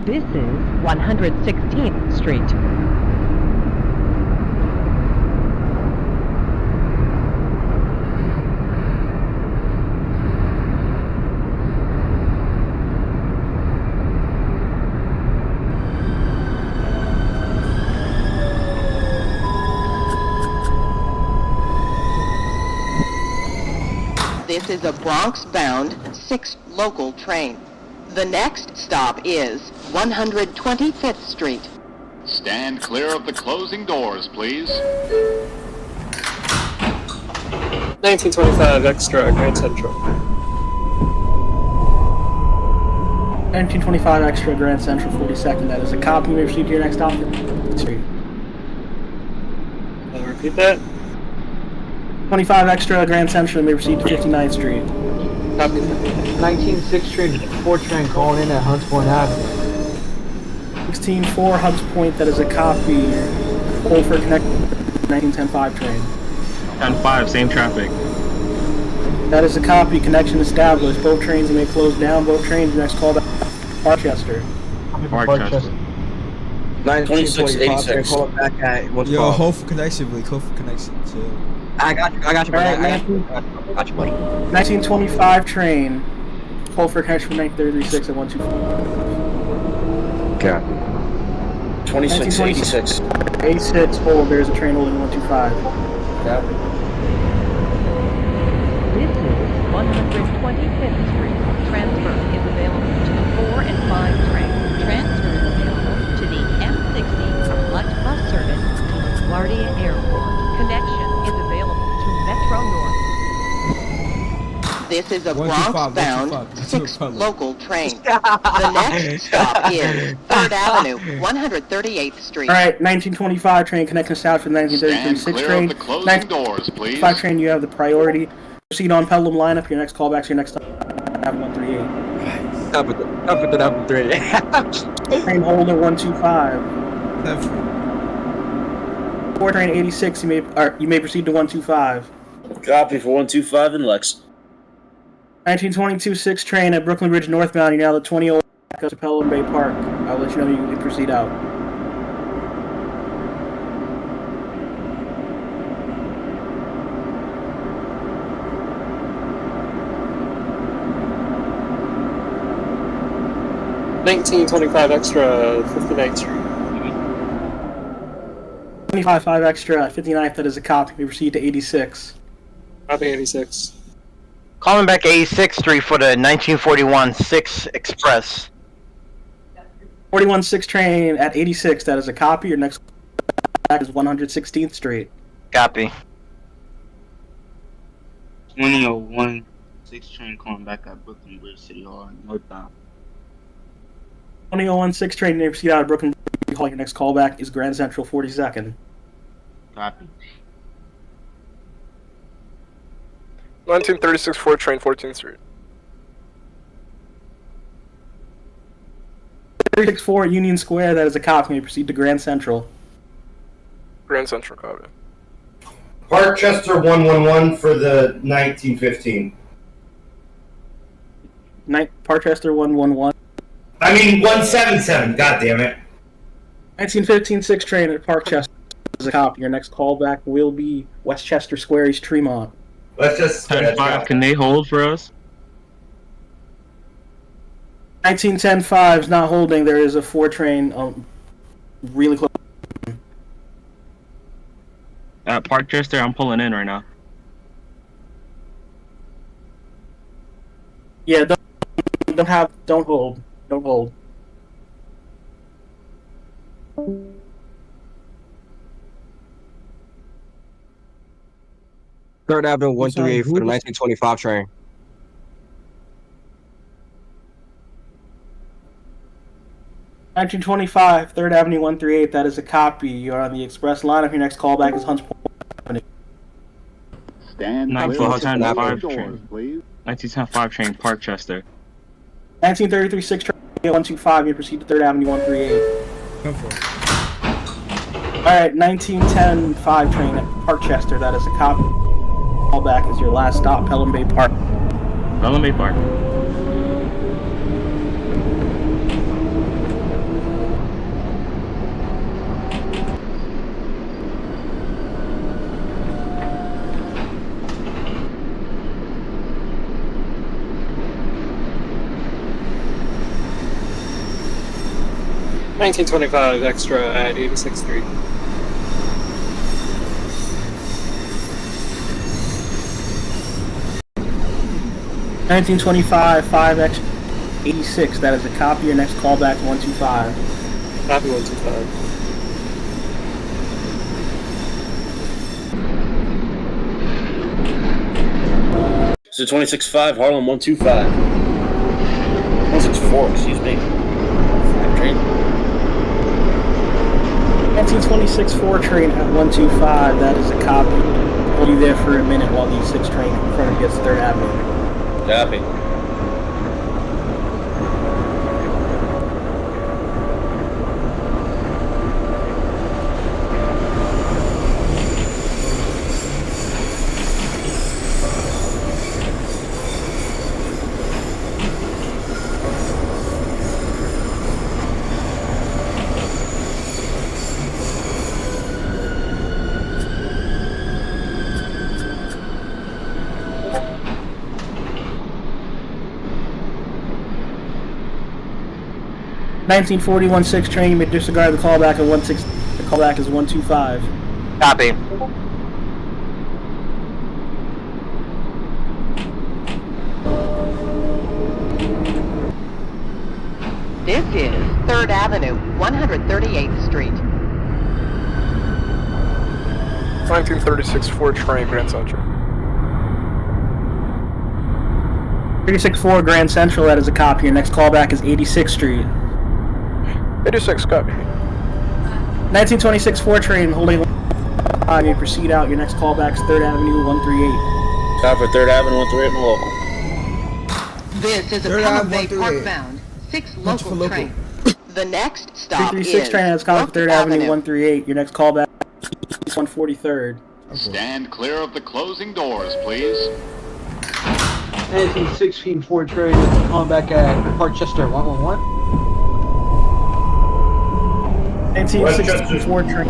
This is 116th Street. This is a Bronx-bound 6 local train. The next stop is 125th Street. Stand clear of the closing doors, please. 1925 Extra, Grand Central. 1925 Extra, Grand Central, 42nd. That is a copy. You may proceed to your next stop. Street. Repeat that. 25 Extra, Grand Central. You may proceed to 59th Street. Copy. 196th Street 4 train calling in at Hunts Point Avenue. 16-4 Hugs Point. That is a copy. Hold for connect 1910-5 train. 10-5, same traffic. That is a copy. Connection established. Both trains may close down. Both trains. Next call back. Barchester. Barchester. 2686. Call it back at what's Yo, called. hold for connection, Blake. Hold for connection. Chill. I got you, buddy. Alright, I got you, buddy. 1925 train. Hold for connection from 1936 at 125. Okay. 2686. A6 hold. There's a train holding 125. Yeah. This is 125th Street. Transfer is available to the 4 and 5 train. Transfer is available to the M60 Select Bus Service to LaGuardia Airport. Connection is available to Metro North. This is a 125, Bronx-bound 125. 6 local train. The next stop is 3rd Avenue, 138th Street. Alright, 1925 train connecting south from 1933 Stand 6 clear train. of the closing doors, please. 5 train, you have the priority. Proceed on Pelham lineup. Your next callback's your next stop. 138. Up with the number 3. Train holder 125. 4 train 86. You may proceed to 125. Copy for 125 in Lex. 1922 6 train at Brooklyn Bridge northbound. You're now the 20 back up to Pelham Bay Park. I'll let you know you can proceed out. Extra, 59th Street. 25-5 extra, 59th, that is a copy. We proceed to 86. Copy 86. Calling back 86th Street for the 1941 6 Express. 41-6 train at 86, that is a copy. Your next back is 116th Street. Copy. 2001 6 train calling back at Brooklyn Bridge City Hall northbound. 2016 train, you may proceed out of Brooklyn Bridge Hall. Your next callback is Grand Central 42nd. Copy. 1936 4 train 14th Street. 364 Union Square, that is a copy. You may proceed to Grand Central. Grand Central, copy. Parkchester 111 for the 1915. Parkchester 111. I mean 177. God damn it. 1915 6 train at Parkchester is a copy. Your next callback will be Westchester Square, East Tremont. Let's just 10-5, can they hold for us? 1910-5 is not holding. There is a 4 train really close. At Parkchester, I'm pulling in right now. Yeah, don't hold. Don't hold. Third Avenue 138 for the 1925 train. (1925) 3rd Avenue 138. That is a copy. You are on the express line. If your next callback is Hunts Point Avenue. Stand clear of the closing doors, please. 1910-5 train, Parkchester. 1933 6 train 125. You proceed to 3rd Avenue 138. Come for it. Alright, 1910-5 train at Parkchester. That is a copy. Callback is your last stop, Pelham Bay Park. Pelham Bay Park. $19.25 extra at 86th Street. (1925) 5X 86. That is a copy. Your next callback 125. Copy 125. So 26.5, Harlem 125. 164, excuse me. 5 train. 1926 4 train at 125. That is a copy. Hold you there for a minute while the 6 train in front of you gets 3rd Avenue. Copy. (1941 6 train, you may disregard the callback at 16. The callback is 125. Copy. This is 3rd Avenue, 138th Street. 1936 4 train, Grand Central. 36-4 Grand Central, that is a copy. Your next callback is 86th Street. 86, copy. 1926 4 train, holding on. You proceed out. Your next callback is 3rd Avenue 138. Stop for 3rd Avenue 138 and local. This is a Pelham Bay Park bound 6 local train. The next stop is 336 train has come to 3rd Avenue 138. Your next callback is 143rd. Stand clear of the closing doors, please. 1916 4 train calling back at Parkchester 111. 1964 train.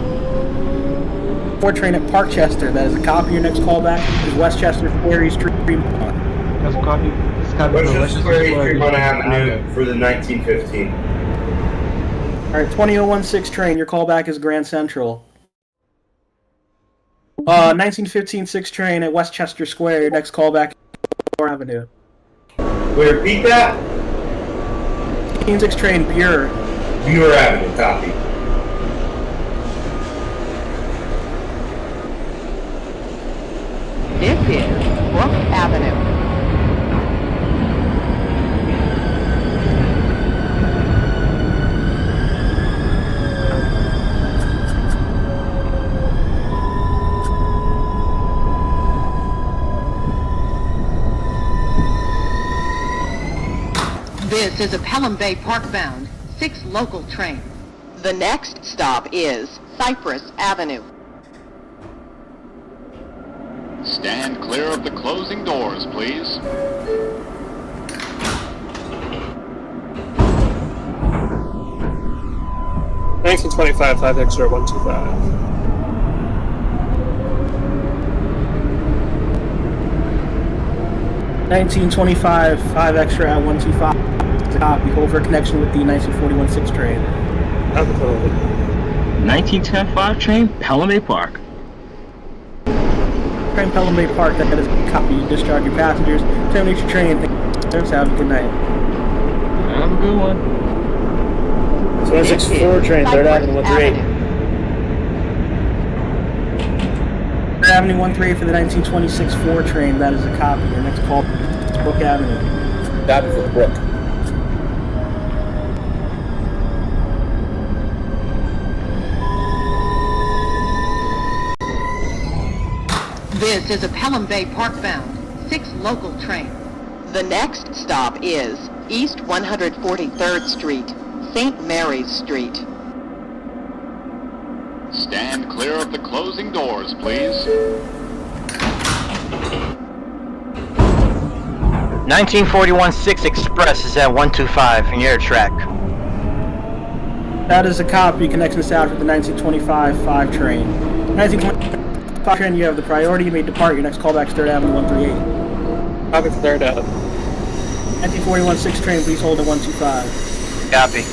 4 train at Parkchester. That is a copy. Your next callback is Westchester Square East Street. That's a copy. Westchester Square East Fremont Avenue for the 1915. Alright, 20016 train. Your callback is Grand Central. 1915 6 train at Westchester Square. Your next callback is 4th Avenue. Wait, repeat that? 1906 train, Buer. Buer Avenue, copy. This is Brook Avenue. This is a Pelham Bay Park bound 6 local train. The next stop is Cypress Avenue. Stand clear of the closing doors, please. $19.25 5 extra 125. 1925 5 extra at 125. a copy. Hold for connection with the 1941-6 train. 1910-5 train, Pelham Bay Park. Train Pelham Bay Park, that is a copy. You discharge your passengers. Terminate your train. Thanks. Have a good night. Have a good one. 164 train, 3rd Avenue 138. 3rd Avenue 138 for the 1926-4 train. That is a copy. Your next call is Brook Avenue. Copy for Brook. This is a Pelham Bay Park bound 6 local train. The next stop is East 143rd Street, St. Mary's Street. Stand clear of the closing doors, please. 1941-6 Express is at 125 near the track. That is a copy. Connection south with the 1925-5 train. 1925 train, you have the priority. You may depart. Your next callback is 3rd Avenue 138. Copy for 3rd Ave. 1941-6 train, please hold at 125. Copy.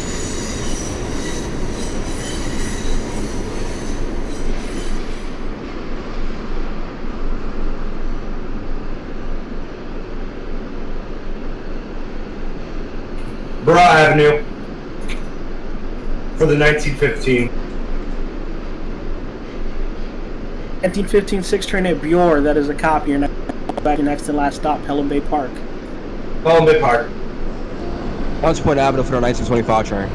Bra Avenue for the 1915. 1915-6 train at Bure, that is a copy. Your next and last stop, Pelham Bay Park. Pelham Bay Park. Hunts Point Avenue for the 1925 train.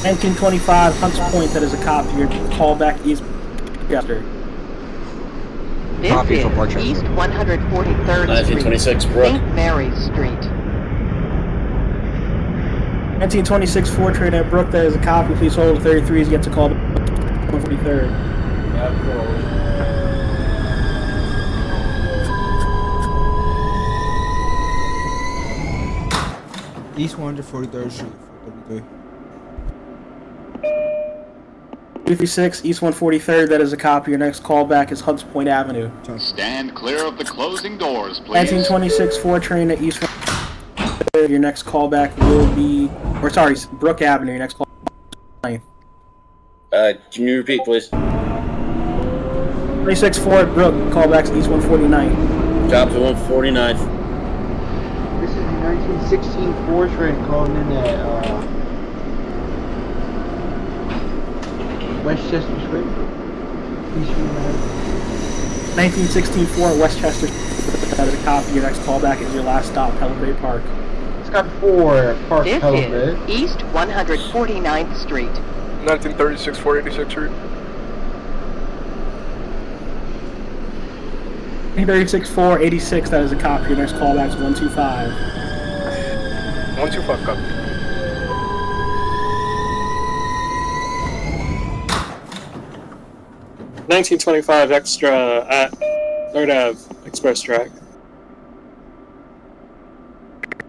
1925 Hunts Point, that is a copy. Your callback is Chester. This is East 143rd 1926 Street, Brook. St. Mary's Street. 1926-4 train at Brook, that is a copy. Please hold 33 as you get to call 143rd. East 143rd Street, 33. 236 East 143rd, that is a copy. Your next callback is Hunts Point Avenue. Stand clear of the closing doors, please. 1926-4 train at East 143rd. Your next callback will be, Brook Avenue. Your next call. Can you repeat, please? 26-4 at Brook. Callbacks East 149. Job to 149th. This is the 1916-4 train calling in at Westchester Street. 1916-4 at Westchester. That is a copy. Your next callback is your last stop, Pelham Bay Park. It's got 4 Park This Pelham is Bay. East 149th Street. 1936 486 Street. 1936-4 86. That is a copy. Your next callback is 125. 125 copy. $19.25 extra at 3rd Ave Express track.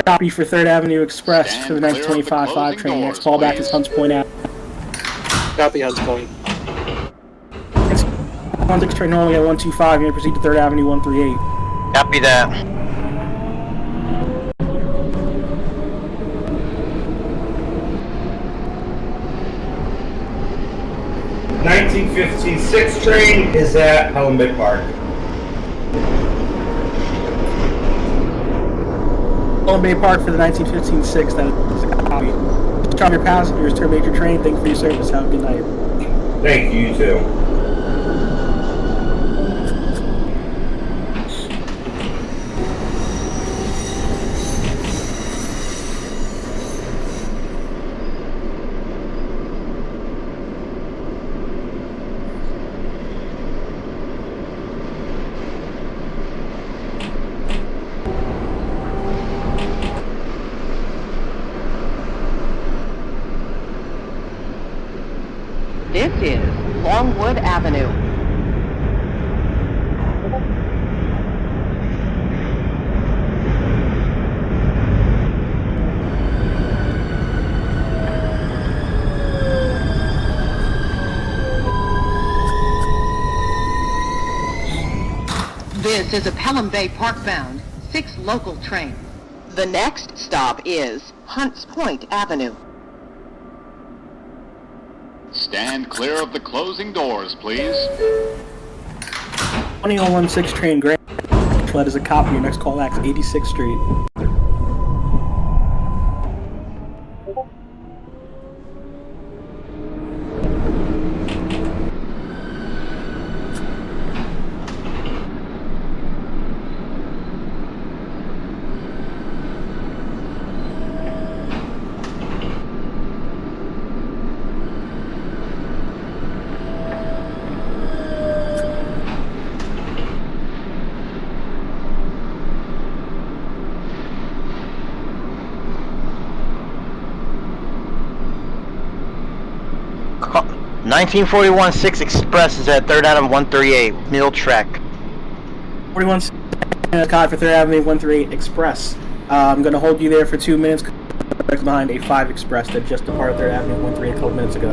Copy for 3rd Avenue Express for the 1925-5 train. Next callback is Hunts Point Avenue. Copy, Hunts Point. 16 train normally at 125. You're going to proceed to 3rd Avenue 138. Copy that. 1915-6 train is at Pelham Bay Park. Pelham Bay Park for the 1915-6. That is a copy. Stop your passengers. Terminate your train. Thank you for your service. Have a good night. Thank you, you too. This is Longwood Avenue. This is a Pelham Bay Park bound 6 local train. The next stop is Hunts Point Avenue. Stand clear of the closing doors, please. 20016 train Grand. That is a copy. Your next callback is 86th Street. Ca 1941-6 Express is at 3rd Avenue 138, middle track. 41 copy for 3rd Avenue 138 Express. I'm going to hold you there for 2 minutes behind a 5 Express that just departed 3rd Avenue 138 a couple minutes ago.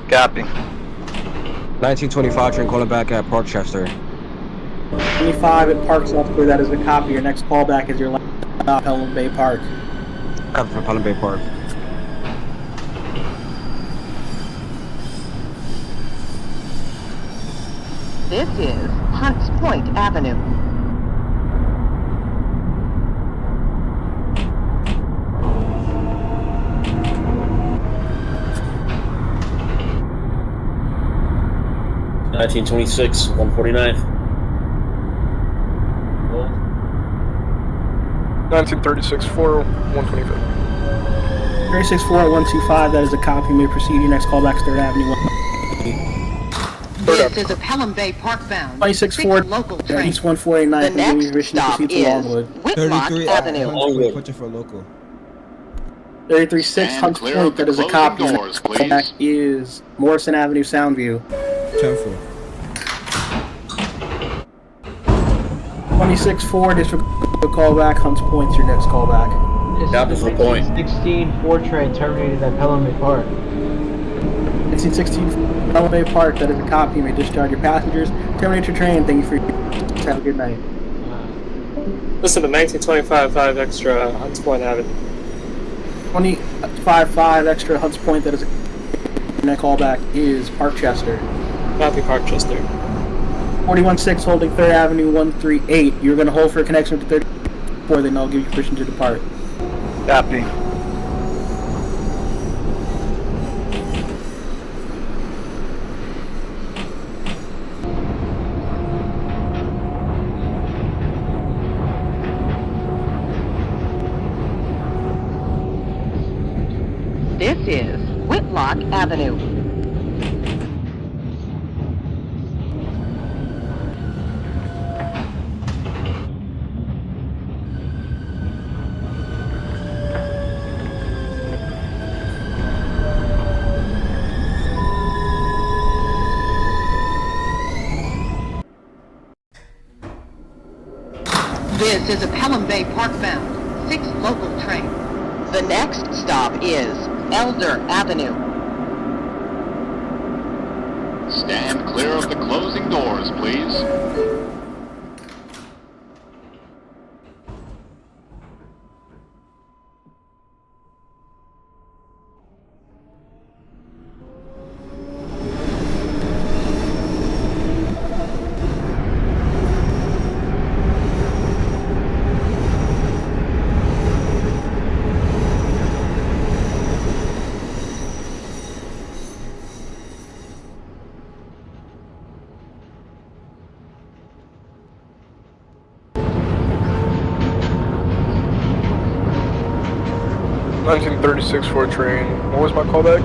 Copy. 1925 train calling back at Parkchester. 25 at Parkchester, that is a copy. Your next callback is your last stop, Pelham Bay Park. Copy for Pelham Bay Park. This is Hunts Point Avenue. (1926) 149th. 1936 4 125. 36 4 125, that is a copy. You may proceed. Your next callback is 3rd Avenue 138. This is a Pelham Bay Park bound 26 6 4 local train. East 149th. The next stop is Whitlock 33 Avenue. Put you for local. 33-6 Hunts Point, that is a copy. Your next callback is Morrison Avenue, Soundview. 10-4. 26-4, district callback, Hunts Point's your next callback. Copy for point. 16-4 train terminated at Pelham Bay Park. 1916 Pelham Bay Park, that is a copy. You may discharge your passengers. Terminate your train. Thank you for your have a good night. Listen to 1925-5 extra Hunts Point Avenue. 25-5 extra Hunts Point, that is a next callback is Parkchester. Copy Parkchester. 41-6 holding 3rd Avenue 138. You're going to hold for a connection to 34, then I'll give you permission to depart. Copy. This is Whitlock Avenue. This is a Pelham Bay Park bound 6 local train. The next stop is Elder Avenue. Stand clear of the closing doors, please. (1936 4 train). What was my callback?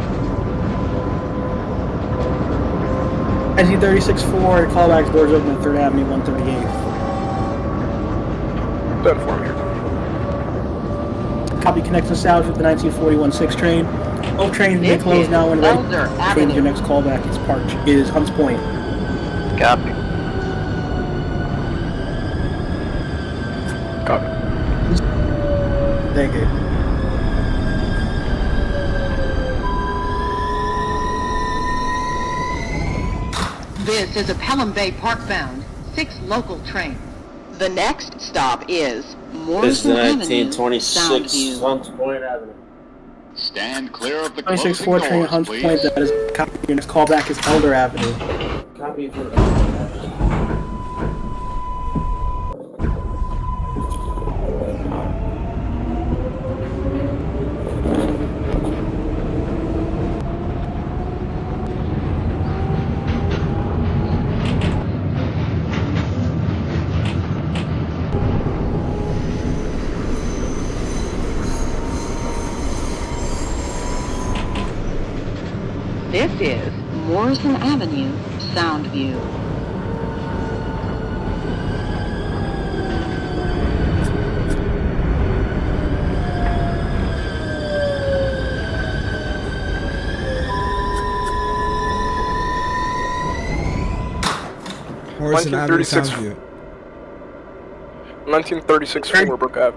SU-36-4, callbacks, doors open at 3rd Avenue 138. Done for me. Copy connection south with the 1941-6 train. Both trains may close now when ready. Train, your next callback is Hunts Point. Copy. Copy. Thank you. This is a Pelham Bay Park bound 6 local train. The next stop is This is Morrison the Avenue, 1926 Soundview. Hunts Point Avenue. Stand clear of the 26-4 train at Hunts Point. That is a copy. Your next callback is Elder Avenue. Copy for This is Morrison Avenue, Soundview. Morrison Avenue, Soundview. 1936 Fordbrook Ave.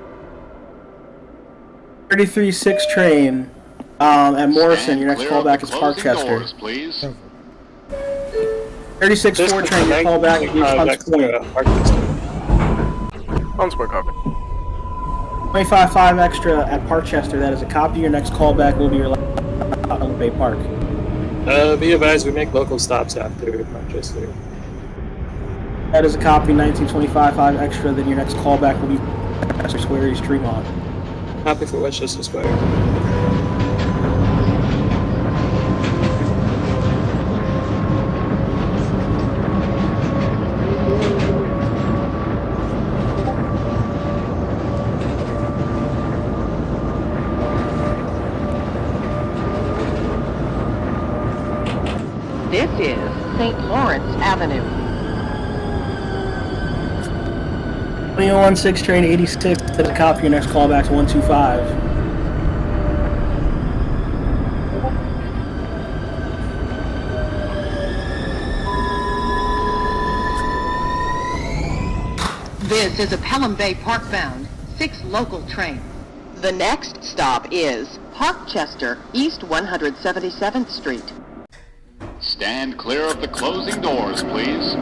33-6 train at Morrison. Your next callback is Parkchester. 36-4 train. Your callback is Hunts Point. Hunts Point copy. 25-5 extra at Parkchester. That is a copy. Your next callback will be your Elm Bay Park. Be advised, we make local stops after Manchester. That is a copy. 1925-5 extra. Then your next callback will be Westchester Square East Tremont. Copy for Westchester Square. This is St. Lawrence Avenue. 2016 train 86. That's a copy. Your next callback is 125. This is a Pelham Bay Park bound 6 local train. The next stop is Parkchester, East 177th Street. Stand clear of the closing doors, please.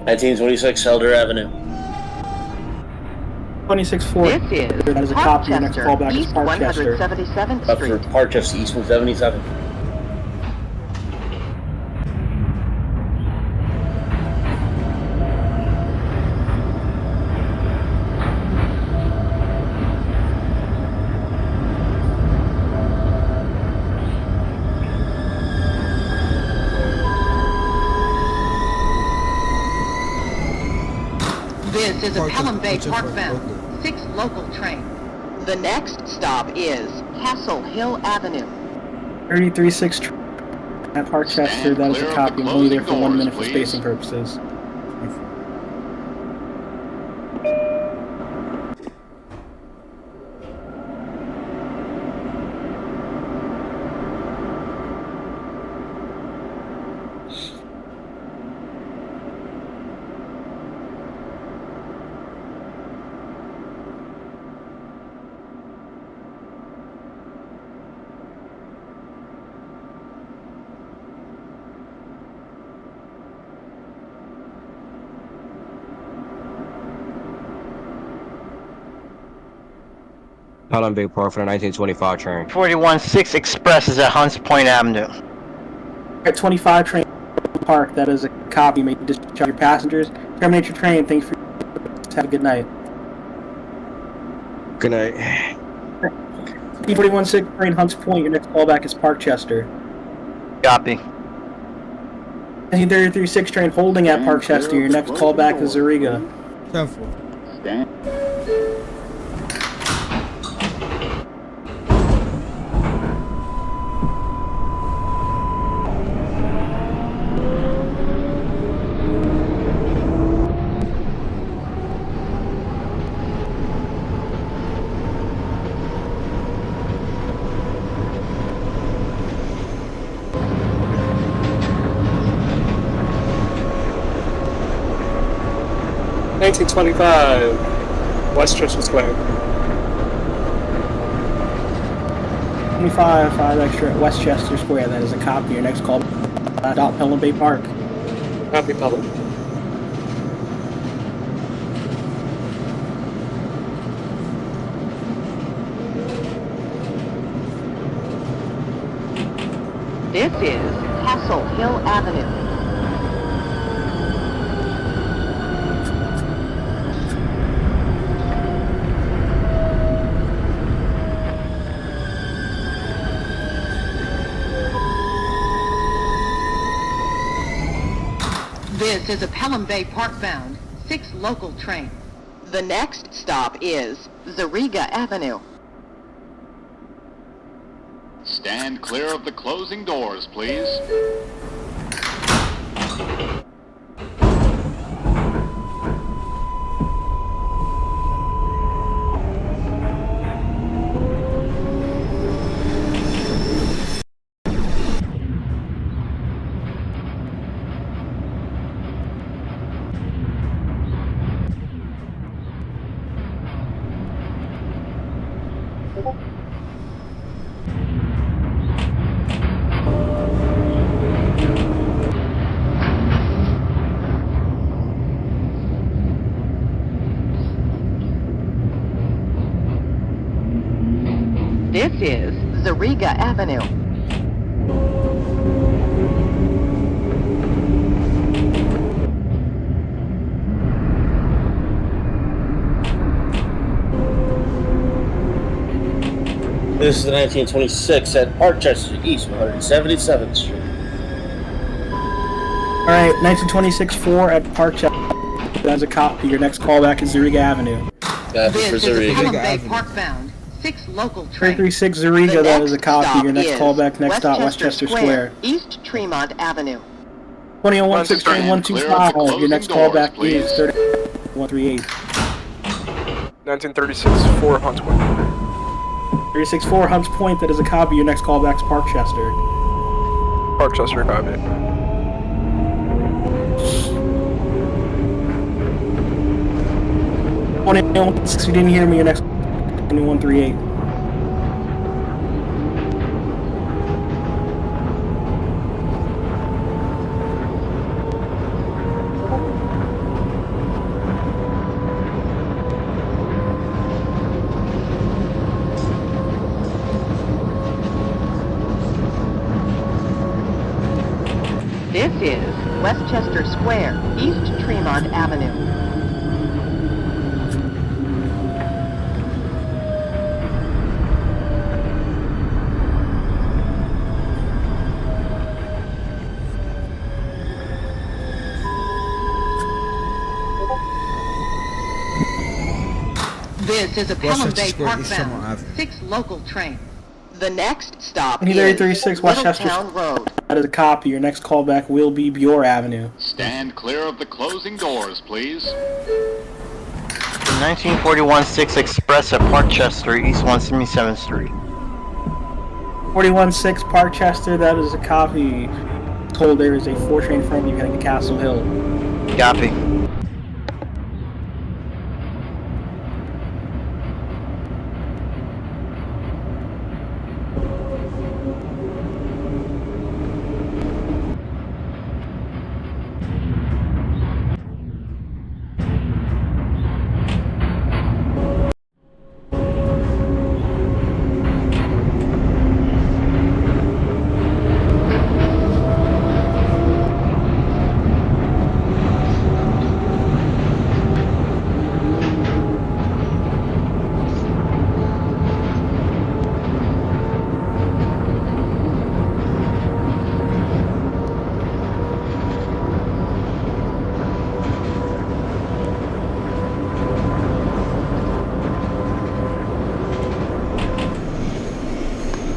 (1926) Elder Avenue. 26-4. This is That is a copy. Your next Parkchester, callback is East Parkchester. 177th Up for Street. Parkchester, East 177. This is a Pelham Bay Park bound 6 local train. The next stop is Castle Hill Avenue. 33-6 at Parkchester. That is a copy. I'm only there for 1 minute for spacing purposes. Pelham Bay Park for the 1925 train. 41-6 Express is at Hunts Point Avenue. At 25 train Park. That is a copy. You may discharge your passengers. Terminate your train. Thanks for. Have a good night. Good night. T-41-6 train Hunts Point. Your next callback is Parkchester. Copy. 1933-6 train holding at Parkchester. Your next callback is Zariga. 10-4. Stand. $1925 Westchester Square. 25, 5 extra at Westchester Square. That is a copy. Your next call, Pelham Bay Park. Copy, Pelham. This is Castle Hill Avenue. This is a Pelham Bay Park bound 6 local train. The next stop is Zariga Avenue. Stand clear of the closing doors, please. This is Zariga Avenue. This is the 1926 at Parkchester East 177th Street. Alright, 1926-4 at Parkchester. That's a copy. Your next callback is Zariga Avenue. This is a Pelham Bay Park bound 6 local trains. 336 Zariga, that is a copy. Your next callback, next stop, Westchester Square. East Tremont Avenue. 2016 train 125. Your next callback is 3138. 1936-4 Hunts Point. 364 Hunts Point, that is a copy. Your next callback's Parkchester. Parkchester, copy. You didn't hear me. Your next 2138. This is Westchester Square, East Tremont Avenue. This is a Pelham Bay Park bound 6 local train. The next stop is 36 Westchester Middletown Road. That is a copy. Your next callback will be Bure Avenue. Stand clear of the closing doors, please. The 1941-6 Express at Parkchester, East 177th Street. 41-6 Parkchester, that is a copy. Told there is a 4 train from you heading to Castle Hill. Copy.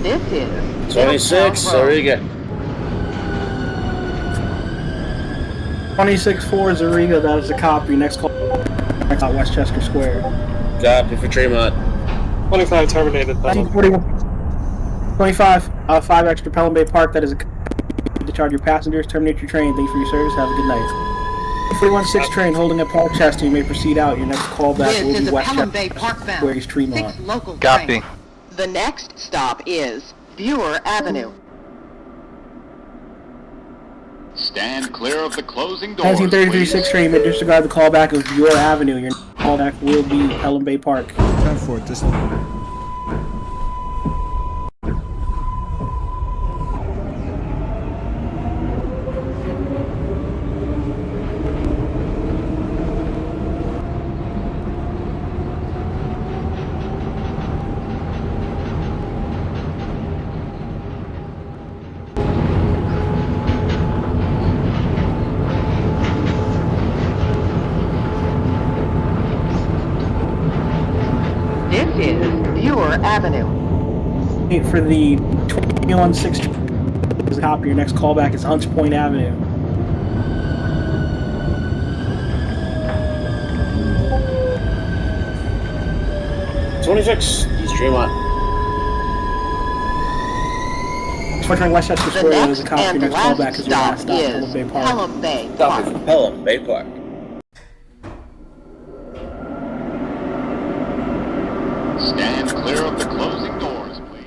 This is 26, Zariga. 26-4 Zariga, that is a copy. Next call, Westchester Square. Copy for Tremont. 25 terminated. 1941. 25, 5 extra Pelham Bay Park, that is a copy. To charge your passengers, terminate your train. Thank you for your service, have a good night. 41-6 train holding at Parkchester, you may proceed out. Your next callback will be Westchester Square, Tremont. Local Copy. trains. The next stop is Brewer Avenue. Stand clear of the closing doors. 1933-6 train, you may disregard the callback of Brewer Avenue. Your next callback will be Pelham Bay Park. 10-4, this This is Brewer Avenue. For the 21-6 train, is a copy. Your next callback is Hunts Point Avenue. East Tremont. Train Westchester The Square, that is next a copy. Your and next last callback is your last stop stop, is Pelham Bay Park. Pelham Bay Copy Park. for Pelham Bay Park. Stand clear of the closing doors, please.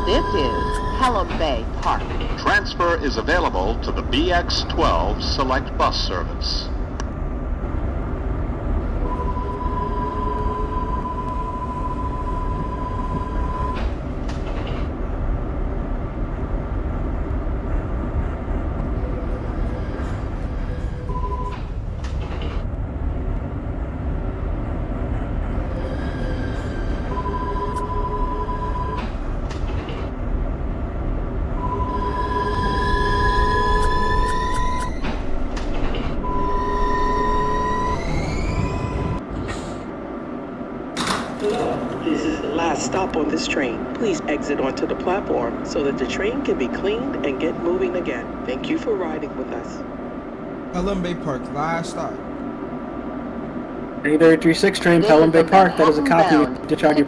This is Pelham Bay Park. Transfer is available to the BX12 Select Bus Service. This is the last stop on this train. Please exit onto the platform so that the train can be cleaned and get moving again. Thank you for riding with us. Pelham Bay Park, last stop. 3336 train, Pelham Bay Park, that is a copy. To charge your